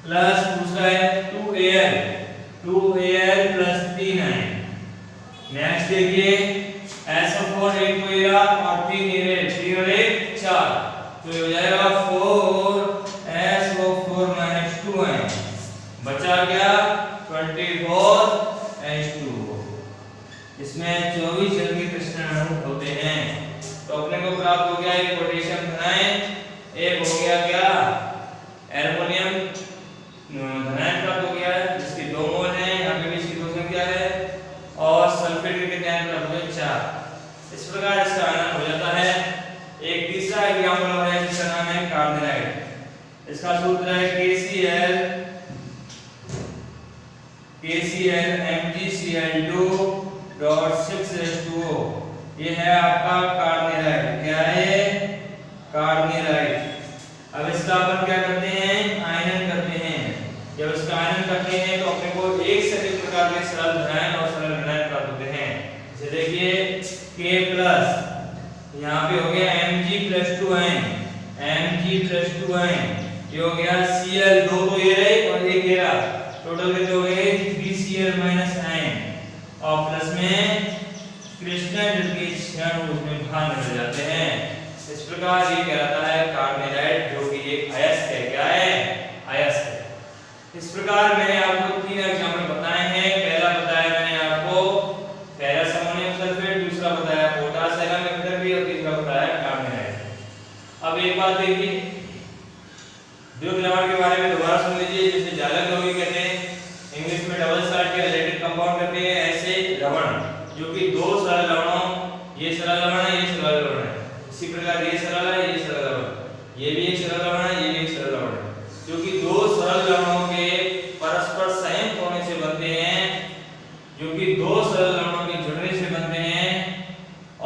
दूसरा है 2Al, 2Al प्लस 3 है। नेक्स्ट देखिए SO4 एक तो एरा और 3 एरे, 3 और 1 4, तो हो जाएगा 4SO4 -2 है। बचा क्या 24H2। इसमें 24 जल के क्रिस्टलन अणु होते हैं। तो अपने को प्राप्त हो गया एक पोटेशियम धनायन, एक हो गया क्या एल्युमिनियम धनायन प्राप्त हो गया है, जिसकी 2 मोल है, यहाँ पे भी इसकी 2 संख्या है, और सल्फेट के कितने आयन प्राप्त हुए, 4। इस प्रकार इसका आयन हो जाता है। एक तीसरा एग्जांपल है जिसका नाम है कार्बोनाइड। इसका सूत्र है KCl MgCl2.6H2O। ये है आपका कार्बोनाइड, क्या है, कार्बोनाइड। अब इसका अपन क्या करते हैं, आयनन करते हैं। जब इसका आयनन करते हैं तो अपने को एक से अधिक प्रकार के सरल धनायन और सरल ऋणायन प्राप्त होते हैं। जैसे देखिए K+, यहाँ पे हो गया Mg+2 आयन, Mg+2 ये हो गया Cl, 2 तो ये रहे और 1 ये रहा, टोटल कितने हो गए 3Cl- आयन, और प्लस में क्रिस्टलन जल के क्षण उसमें भाग निकल जाते हैं। इस प्रकार ये कहलाता है कार्बोनाइड, जो कि एक अयस्क है, क्या है, अयस्क है। इस प्रकार मैंने आपको 3 एग्जांपल बताए हैं। पहला बताया मैंने आपको फेरस अमोनियम सल्फेट, दूसरा बताया पोटाश एलम फिटरिक और तीसरा बताया कार्बोनाइड। अब एक बात देखिए, द्विग लवण के बारे में दोबारा सुन लीजिए। जैसे जालक लवण कहते हैं, इंग्लिश में डबल स्टार्ट के रिलेटेड कंपाउंड कहते हैं। ऐसे लवण जो कि 2 सरल लवणों, ये सरल लवण है, ये सरल लवण है, इसी प्रकार ये सरल है, ये सरल लवण, ये भी एक सरल लवण है, ये भी एक सरल लवण है, जो कि 2 सरल सरल लवणों के परस्पर संयुक्त होने से बनते हैं, जो कि दो सरल लवणों के जुड़ने से बनते हैं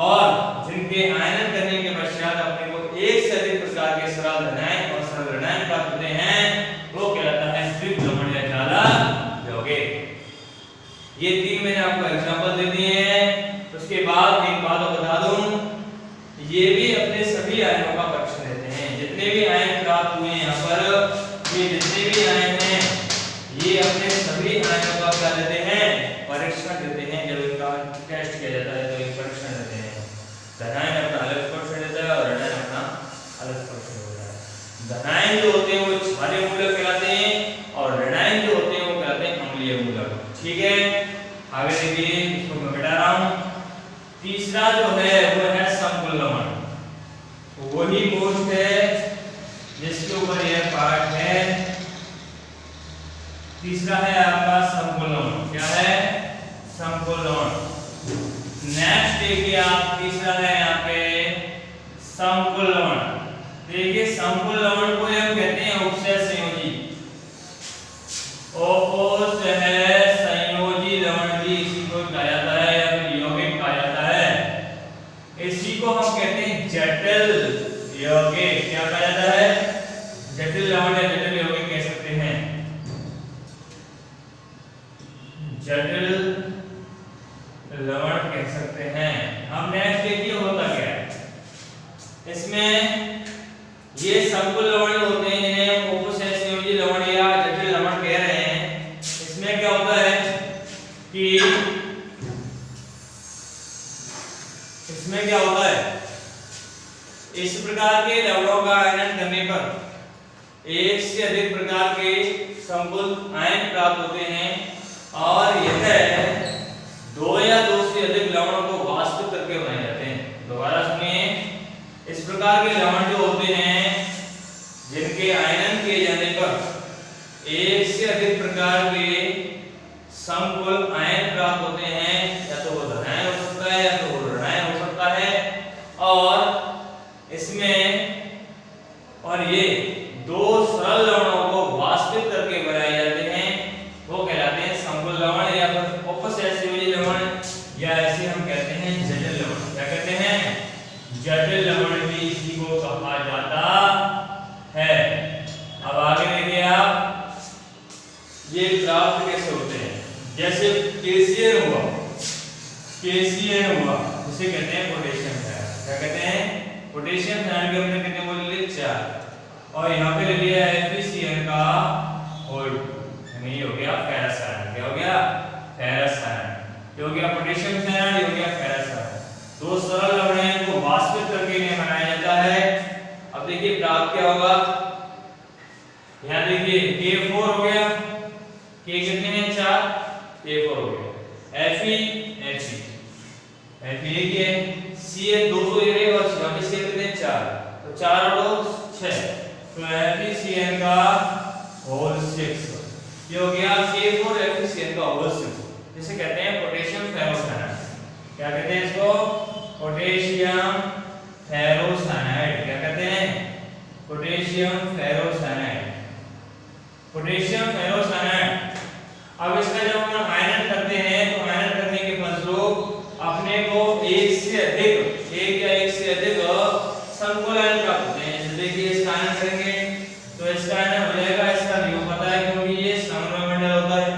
और जिनके आयनन करने के पश्चात अपने को एक से अधिक प्रकार के सरल ऋणायन और सरल ऋणायन प्राप्त होते हैं, वो कहलाता है द्वित्व लवण या ज्वाला यौगिक। ये तीन मैंने आपको एग्जांपल दे दिए हैं। उसके बाद एक बात बता दूं, ये भी अपने सभी आयनों का परीक्षण देते हैं। जितने भी आयन प्राप्त हुए यहाँ पर, ये जितने भी आयन हैं, ये अपने सभी आयनों का क्या देते हैं, परीक्षण देते हैं। जब इनका टेस्ट किया जाता है तो एक परीक्षण देते हैं। धनायन अपना अलग परीक्षण देता है और ऋणायन अपना अलग परीक्षण देता है। धनायन जो होते हैं वो क्षारीय मूलक कहलाते हैं और ऋणायन जो होते हैं वो कहलाते हैं अम्लीय मूलक। ठीक है, आगे देखिए, इसको मैं बता रहा हूँ। तीसरा जो है वो है समकुल लवण। वही पोस्ट है जिसके ऊपर यह पाठ है। तीसरा है आपका समकुल लवण। क्या है? समकुल लवण। नेक्स्ट देखिए आप, तीसरा है यहाँ पे समकुल लवण। देखिए समकुल लवण को हम कहते हैं उपसय संयोजी। ओपोस है संयोजी लवण भी इसी को कहा जाता है या फिर यौगिक कहा जाता है। इसी को हम कहते हैं जटिल यौगिक। क्या कहा जाता है? जटिल लवण या जटिल यौगिक कह सकते हैं। जटिल लवण कह सकते हैं। अब नेक्स्ट देखिए होता क्या है इसमें। ये समकुल लवण होते हैं जिन्हें उपसय संयोजी लवण या जटिल लवण कह रहे हैं। इसमें क्या होता है कि इसमें क्या होता है, इस प्रकार के लवणों का आयनन करने पर एक से अधिक प्रकार के समकुल आयन प्राप्त होते हैं और यह दो या दो से अधिक लवणों को वाष्पित करके बनाए जाते हैं। दोबारा सुनिए, इस प्रकार के लवण जो होते हैं जिनके आयनन किए जाने पर एक से अधिक प्रकार के समकुल आयन प्राप्त होते हैं, या तो वो धनायन हो सकता है या तो वो ऋणायन हो सकता है, और इसमें और ये दो सरल लवणों को वाष्पित करके बनाए जाते हैं, वो कहलाते हैं समकुल लवण या फिर उपसय संयोजी लवण, या ऐसे हम कहते हैं जटिल लवण। क्या कहते हैं? जटिल लवण भी इसी को कहा जाता है। अब आगे देखिए आप, ये प्राप्त कैसे होते हैं। जैसे केसीएन हुआ, केसीएन हुआ उसे कहते हैं पोटेशियम आयन। क्या कहते हैं? पोटेशियम आयन के हमने कितने मोल लिए? 4, और यहाँ पे ले लिया FeCN का होल, यानी हो गया फेरस आयन। क्या हो गया? Ferrous ion. ये हो गया पोटेशियम आयन, ये हो गया फेरस आयन। दो सरल लवण को वाष्पित करके इन्हें बनाया जाता है। अब देखिए प्राप्त क्या होगा, यहाँ देखिए K4 हो गया, K कितने हैं? 4, K4 हो गया, Fe एक है, Cn 2 तो ये और यहाँ पे Cn कितने? 4, तो 4 और 2 6, तो FeCN का होल 6, ये हो गया K4 FeCN का होल 6। जिसे कहते हैं पोटेशियम फेरोसाइनाइड। क्या कहते हैं इसको? Potassium ferrocyanide. क्या कहते हैं? Potassium ferrocyanide. Potassium ferrocyanide. अब इसका जब हम आयनन करते हैं तो आयनन करने के फलस्वरूप अपने को एक से अधिक समकुल आयन प्राप्त होते हैं। जैसे देखिए इसका आयनन करेंगे तो इसका आयनन हो जाएगा, इसका नहीं हो पता है क्योंकि ये समन्वय मंडल होता है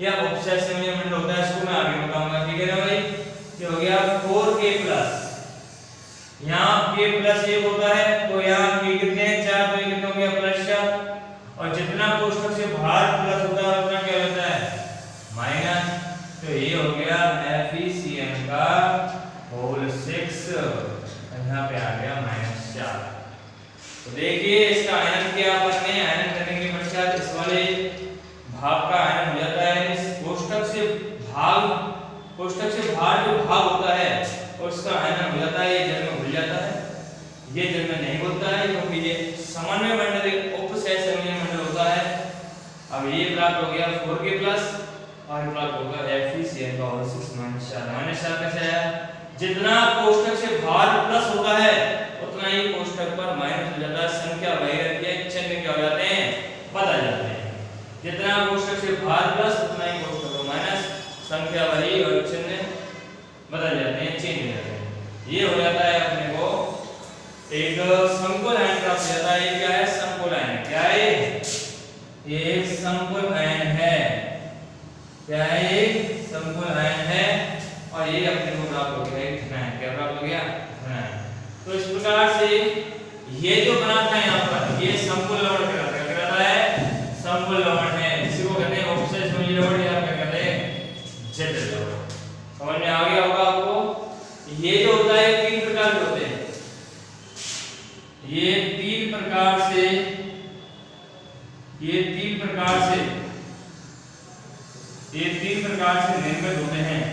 या उपसय संयोजी मंडल होता है, इसको मैं आगे बताऊंगा। ठीक है ना भाई? ये हो गया 4K+, यहाँ K+1 होता है तो यहाँ K कितने हैं? 4, तो ये कितना हो गया? +4, और जितना कोष्ठक से बाहर प्लस होता है उतना क्या होता है? माइनस। तो ये हो गया FeCN का होल 6, यहाँ पे आ गया -4। तो देखिए इसका आयनन क्या करते हैं, आयनन करने के पश्चात इस वाले भाग का आयनन हो जाता है। इस कोष्ठक से बाहर जो भाग होता है उसका आयनन हो जाता है, ये जल में घुल जाता है। ये जल में नहीं घुलता है क्योंकि ये समन्वय मंडल एक उपसय संयोजी मंडल होता है। अब ये प्राप्त हो गया 4K+ और प्राप्त होगा FeCN का होल 6 -4 कैसे आया? जितना कोष्ठक से बाहर प्लस होता है उतना ही कोष्ठक पर माइनस हो जाता है। संख्या वही रहती है, चिन्ह क्या हो जाते हैं? बदल जाते हैं। जितना कोष्टक से बाहर प्लस उतना ही कोष्टक को माइनस, संख्या वही और चिन्ह बदल जाते हैं, चेंज हो जाते हैं। ये हो जाता है अपने को एक समकोण आयन प्राप्त हो जाता है। ये क्या है? समकोण आयन। क्या है ये? एक समकोण आयन है। क्या है ये? समकोण आयन है और ये अपने को प्राप्त हो गया धनायन। क्या प्राप्त हो गया? धनायन। तो इस प्रकार से ये जो बना था यहाँ पर ये समकोण लवण कहलाता है, समकोण लवण है, इसी को कहते हैं उपसहसमूली लवण या क्या कहते हैं? जटिल लवण। समझ में आ गया होगा आपको? ये जो होता है तीन प्रकार के होते हैं। ये तीन प्रकार से निर्मित होते हैं।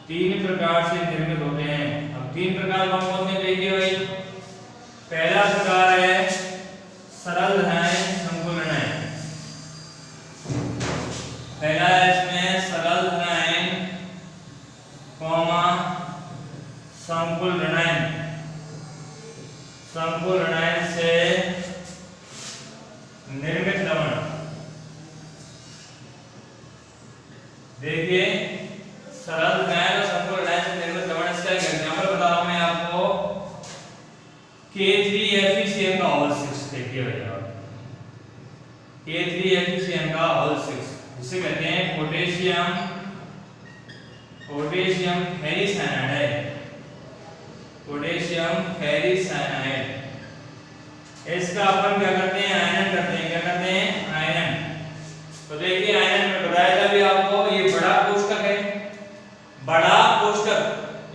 तीन प्रकार से निर्मित होते हैं। अब तीन प्रकार कौन कौन से देखिए भाई। पहला प्रकार है सरल धनायन संकुल ऋणायन। पहला है इसमें सरल धनायन कॉमा संकुल ऋणायन। संकुल ऋणायन से निर्मित लवण। देखिए सरल धनायन और संकुल ऋणायन से निर्मित लवण इसका एग्जांपल बता रहा हूं मैं आपको। K3FeCN का होल 6 देखिए भैया, K3FeCN का होल 6 जिसे कहते हैं पोटेशियम फेरिसाइनाइड है। पोटेशियम फेरिसाइनाइड। इसका अपन क्या करते हैं? आयनन करते हैं। क्या करते हैं? आयनन। तो देखिए आयनन में बताया था भी आपको, ये बड़ा कोष्टक है। बड़ा कोष्टक,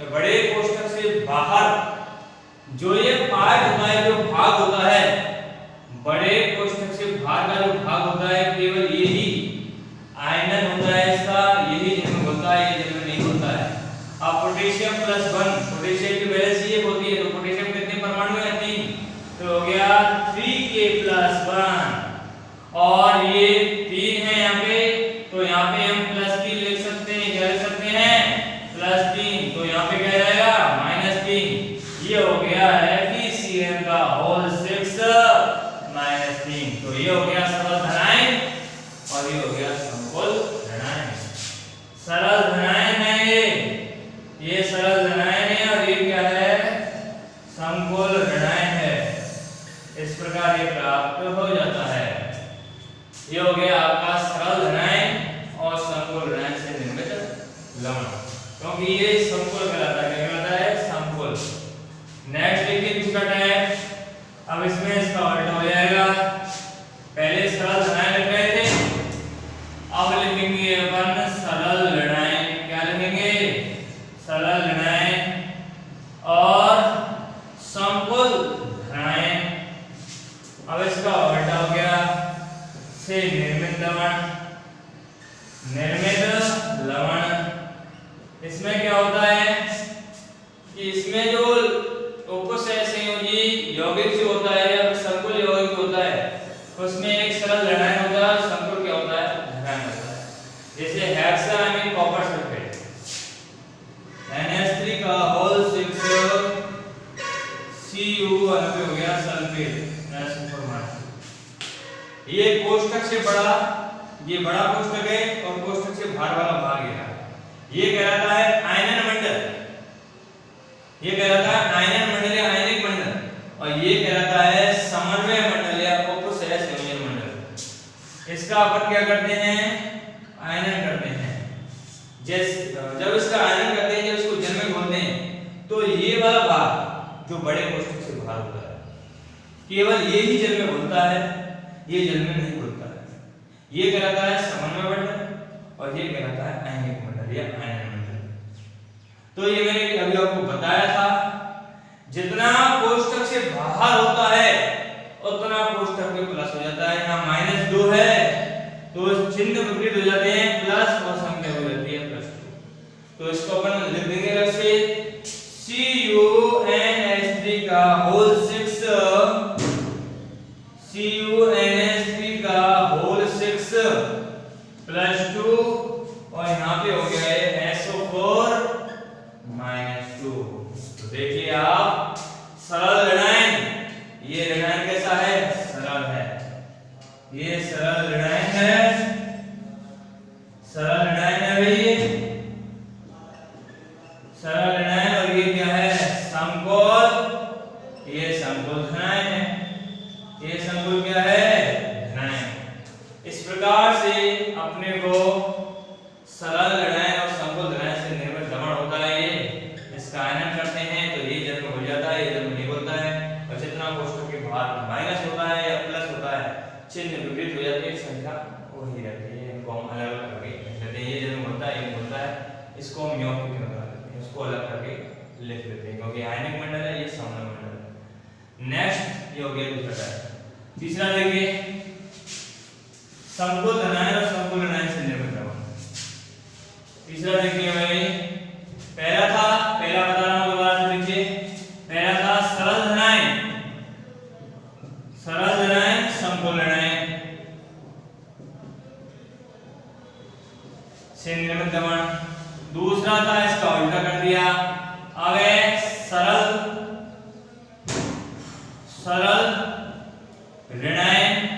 ये बड़े कोष्टक से बाहर जो ये पार्ट होता है, जो भाग होता है, बड़े कोष्टक से बाहर का जो भाग होता है केवल यही आयनन होता है इसका, यही जन्म होता है, ये जन्म नहीं होता है। अब पोटेशियम +1, पोटेशियम की वैलेंस ये होती है, तो पोटेशियम कितने परमाणु हैं? 3। तो हो गया 3K+1 और ये 3 है यहाँ पे, तो यहाँ पे हम +3 लिख सकते हैं। क्या लिख सकते हैं? +3। तो यहाँ पे क्या जाएगा? -3। ये हो गया है FeCN का होल 6 -3। तो ये हो गया सरल धनायन और ये हो गया संकुल ऋणायन। सरल धनायन है ये सरल धनायन है और ये क्या है? संकुल ऋणायन है। इस प्रकार ये प्राप्त हो जाता है। ये हो गया आपका सरल धनायन और संकुल ऋणायन से निर्मित लवण, क्योंकि ये संकुल कहलाता है। क्या कहलाता है? संकुल। नेक्स्ट देखिए दूसरा टाइप। अब इसमें इसका उल्टा हो जाएगा। पहले सरल धनायन लिख रहे थे, अब लिखेंगे अपन सरल ऋणायन। क्या लिखेंगे? सरल ऋणायन और संकुल ऋणायन। अब इसका उल्टा हो गया से निर्मित लवण। निर्मित लवण इसमें क्या होता है कि इसमें जो उपसहसंयोजी यौगिक से होता है या संकुल यौगिक होता है, उसमें एक सरल ऋणायन होता है और संकुल क्या होता है? धनायन होता है। जैसे हेक्सामीन कॉपर सल्फेट, NH3 का होल 6 Cu हो गया सल्फेट। ये कोष्टक से बड़ा, ये बड़ा कोष्टक है और कोष्टक से बाहर वाला भाग है। ये कहलाता है आयनन मंडल। ये कहलाता है आयनन मंडल या आयनिक मंडल और ये कहलाता है समन्वय मंडल या उपसहसंयोजन मंडल। इसका अपन क्या करते हैं? आयनन करते हैं। जैसे जब इसका आयनन करते हैं, जब इसको जल में घोलते हैं, तो ये वाला भाग जो बड़े कोष्टक से बाहर होता है केवल ये ही जल में घुलता है, ये जल में नहीं घुलता है। ये कहलाता है समन्वय मंडल और ये कहलाता है आयनिक मंडल या आयनन मंडल। तो ये मैंने अभी आपको बताया था, जितना कोष्टक से बाहर होता है उतना कोष्टक में प्लस हो जाता है। यहाँ -2 है तो चिन्ह विपरीत हो जाते हैं, प्लस और संख्या हो जाती है +2। तो इसको अपन लिख देंगे अलग से CuNH3 का होल 6 CuNH3 का होल 6 +2 और यहाँ पे हो गया है SO4 -2। तो देखिए आप सरल ऋणायन, ये ऋणायन कैसा है? सरल है। ये सरल ऋणायन है, सरल ऋणायन है भाई ये सरल ऋणायन। और ये क्या है? समकोल, ये समकोल धनायन है, ये समकोल क्या है? धनायन। इस प्रकार से अपने को सरल ऋणायन और समकोल धनायन से निर्मित दमन होता है। ये इसका आयनन करते हैं तो ये जन्म हो जाता है, ये जन्म नहीं होता है। और जितना कोष्ठक के बाहर माइनस होता है या प्लस होता है, चिन्ह विपरीत हो जाती है, संख्या वही रहती है। इनको हम अलग अलग करके लिख लेते हैं। ये जन्म होता है, ये होता है, इसको हम यौगिक में बता देते हैं, इसको अलग करके लिख लेते हैं क्योंकि आयनिक मंडल है, ये समूह मंडल है। नेक्स्ट यौगिक होता है तीसरा, देखिए समकोल धनायन और समकोल ऋणायन से निर्मित दमन। तीसरा देखिए भाई, पहला था, पहला बता रहा हूं दोबारा से देखिए, पहला था सरल धनायन, सरल धनायन समकोल ऋणायन से निर्मित दमन। दूसरा था, इसका उल्टा कर दिया, आ गए सरल सरल ऋणायन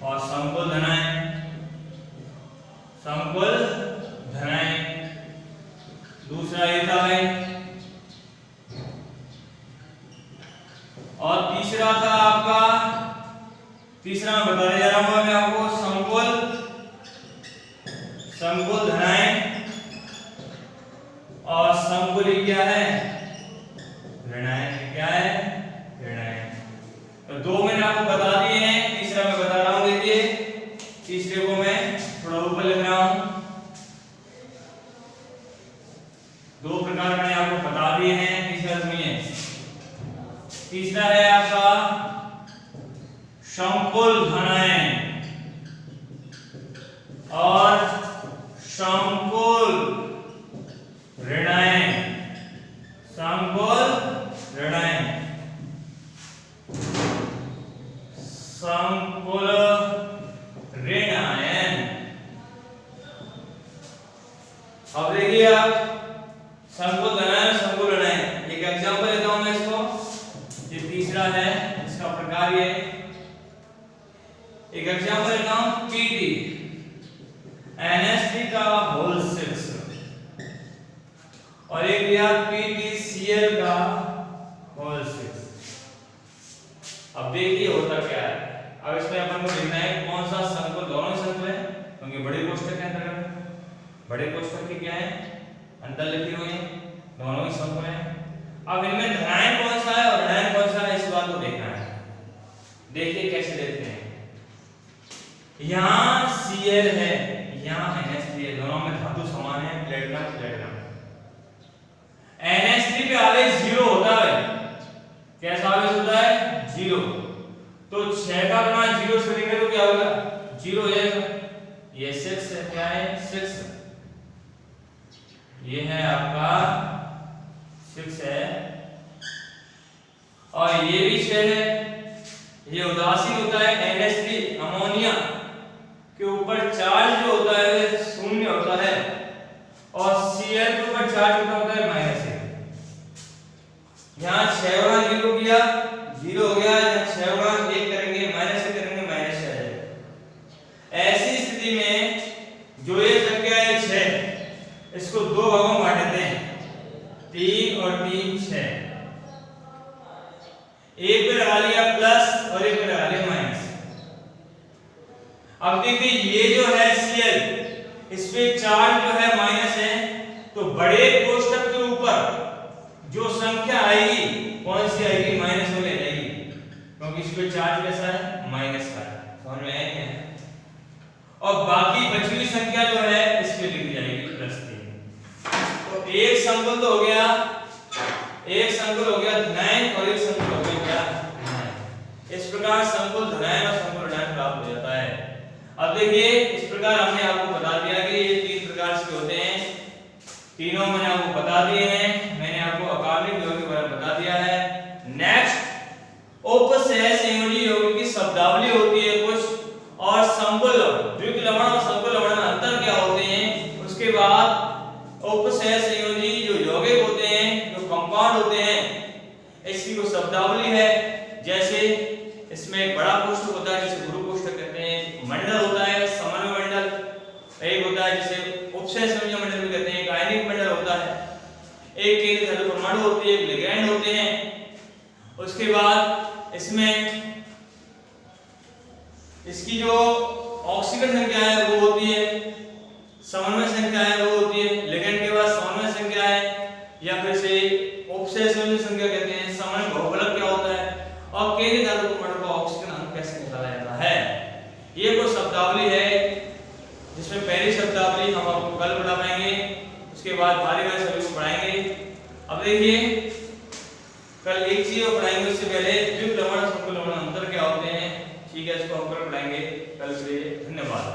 और समकोल धनायन, समकोल धनायन। दूसरा ये था भाई, और तीसरा था आपका, तीसरा मैं बताने जा रहा हूं मैं आपको, समकोल समकोल धनायन और समकोल क्या है? ऋणायन। क्या है? ऋणायन। तो दो मैंने आपको बता दिए हैं, तीसरा मैं बता रहा हूं। देखिए तीसरे को मैं थोड़ा ऊपर लिख रहा हूं। दो प्रकार मैंने आपको बता दिए हैं, तीसरा सुनिए। तीसरा है आपका समकोल धनायन और समकोल ऋणायन, समकोल ऋणायन, समकोल ऋणायन। अब देखिए आप समकोल धनायन, समकोल ऋणायन, एक एग्जांपल लेता हूं मैं इसको। ये तीसरा है, इसका प्रकार ये, एक एग्जांपल लेता हूं, Pt NH3 का होल 6 और एक दिया PtCl का होल 6। अब देखिए होता क्या है। अब इसमें अपन को देखना है कौन सा समकोल, दोनों ही समकोल है क्योंकि बड़े कोष्ठक के अंतर्गत, बड़े कोष्ठक के क्या है? अंतर लिखे हुए हैं, दोनों ही समकोल हैं। अब इनमें धनायन कौन सा है और ऋणायन कौन सा है, इस बात को देखना है। देखिए कैसे देखते हैं। यहाँ Cl है, यहाँ NH3 है, दोनों में धातु समान है, प्लेटिनम प्लेटिनम। NH3 पे आवेश 0 होता है। कैसा आवेश होता है? 0। तो 6 का गुणा 0 से करेंगे तो क्या होगा? 0 हो जाएगा। ये 6 है, क्या है? 6। ये है आपका 6 है और ये भी 6 है। ये उदासीन होता है, NH3 अमोनिया के ऊपर चार्ज जो होता है वो 0 होता है और Cl के ऊपर चार्ज होता है -1। यहाँ 6 गुणा 0 किया, 0 हो गया, 6 गुणा 1 करेंगे, -1 करेंगे, -6 आ जाएगा। ऐसी स्थिति में जो ये संख्या है 6, इसको दो भागों में बांट देते हैं, 3 और 3 6। एक पे लगा लिया प्लस और एक पे लगा लिया माइनस। अब देखिए ये जो है Cl, इस पे चार्ज जो है माइनस है, तो बड़े कोष्ठक के ऊपर जो संख्या आएगी कौन सी आएगी? माइनस वाली आएगी क्योंकि इस पे चार्ज कैसा है? माइनस का है। समझ में आया क्या? और बाकी बची हुई संख्या जो है इस पे लिखी जाएगी +3। तो एक समकोल तो हो गया, एक समकोल हो गया धनायन और एक समकोल हो गया क्या? ऋणायन। इस प्रकार समकोल धनायन और समकोल ऋणायन प्राप्त हो जाता है। अब देखिए इस प्रकार हमने आपको बता दिया कि ये 3 प्रकार के होते हैं, तीनों मैंने आपको बता दिए हैं। मैंने आपको अकार्बनिक यौगिक के बारे में बता दिया है। नेक्स्ट उपसह संयोजी यौगिक की शब्दावली होती है कुछ, और समकोल द्वितीय लवण और समकोल लवण में अंतर क्या होते हैं, उसके बाद उपसह संयोजी जो यौगिक होते हैं, जो कंपाउंड होते हैं, इसकी वो शब्दावली है। जैसे इसमें एक बड़ा कोष्ठक होता है जिसे इसमें इसकी जो ऑक्सीजन संख्या है वो होती है, समन्वय संख्या है वो होती है, लिगेंड के बाद समन्वय संख्या है या फिर से उपसहसंयोजन संख्या कहते हैं, समन्वय बहुफलक क्या होता है और केंद्रीय धातु परमाणु का ऑक्सीजन अणु कैसे निकाला जाता है। ये वो शब्दावली है जिसमें पहली शब्दावली हम आपको कल पढ़ा पाएंगे, उसके बाद बारी बारी सभी को पढ़ाएंगे। अब देखिए कल एक चीज और पढ़ाएंगे, उससे पहले द्विप्लवण संकुल लवण अंतर क्या होते हैं, ठीक है, इसको हम कल पढ़ाएंगे। कल से धन्यवाद।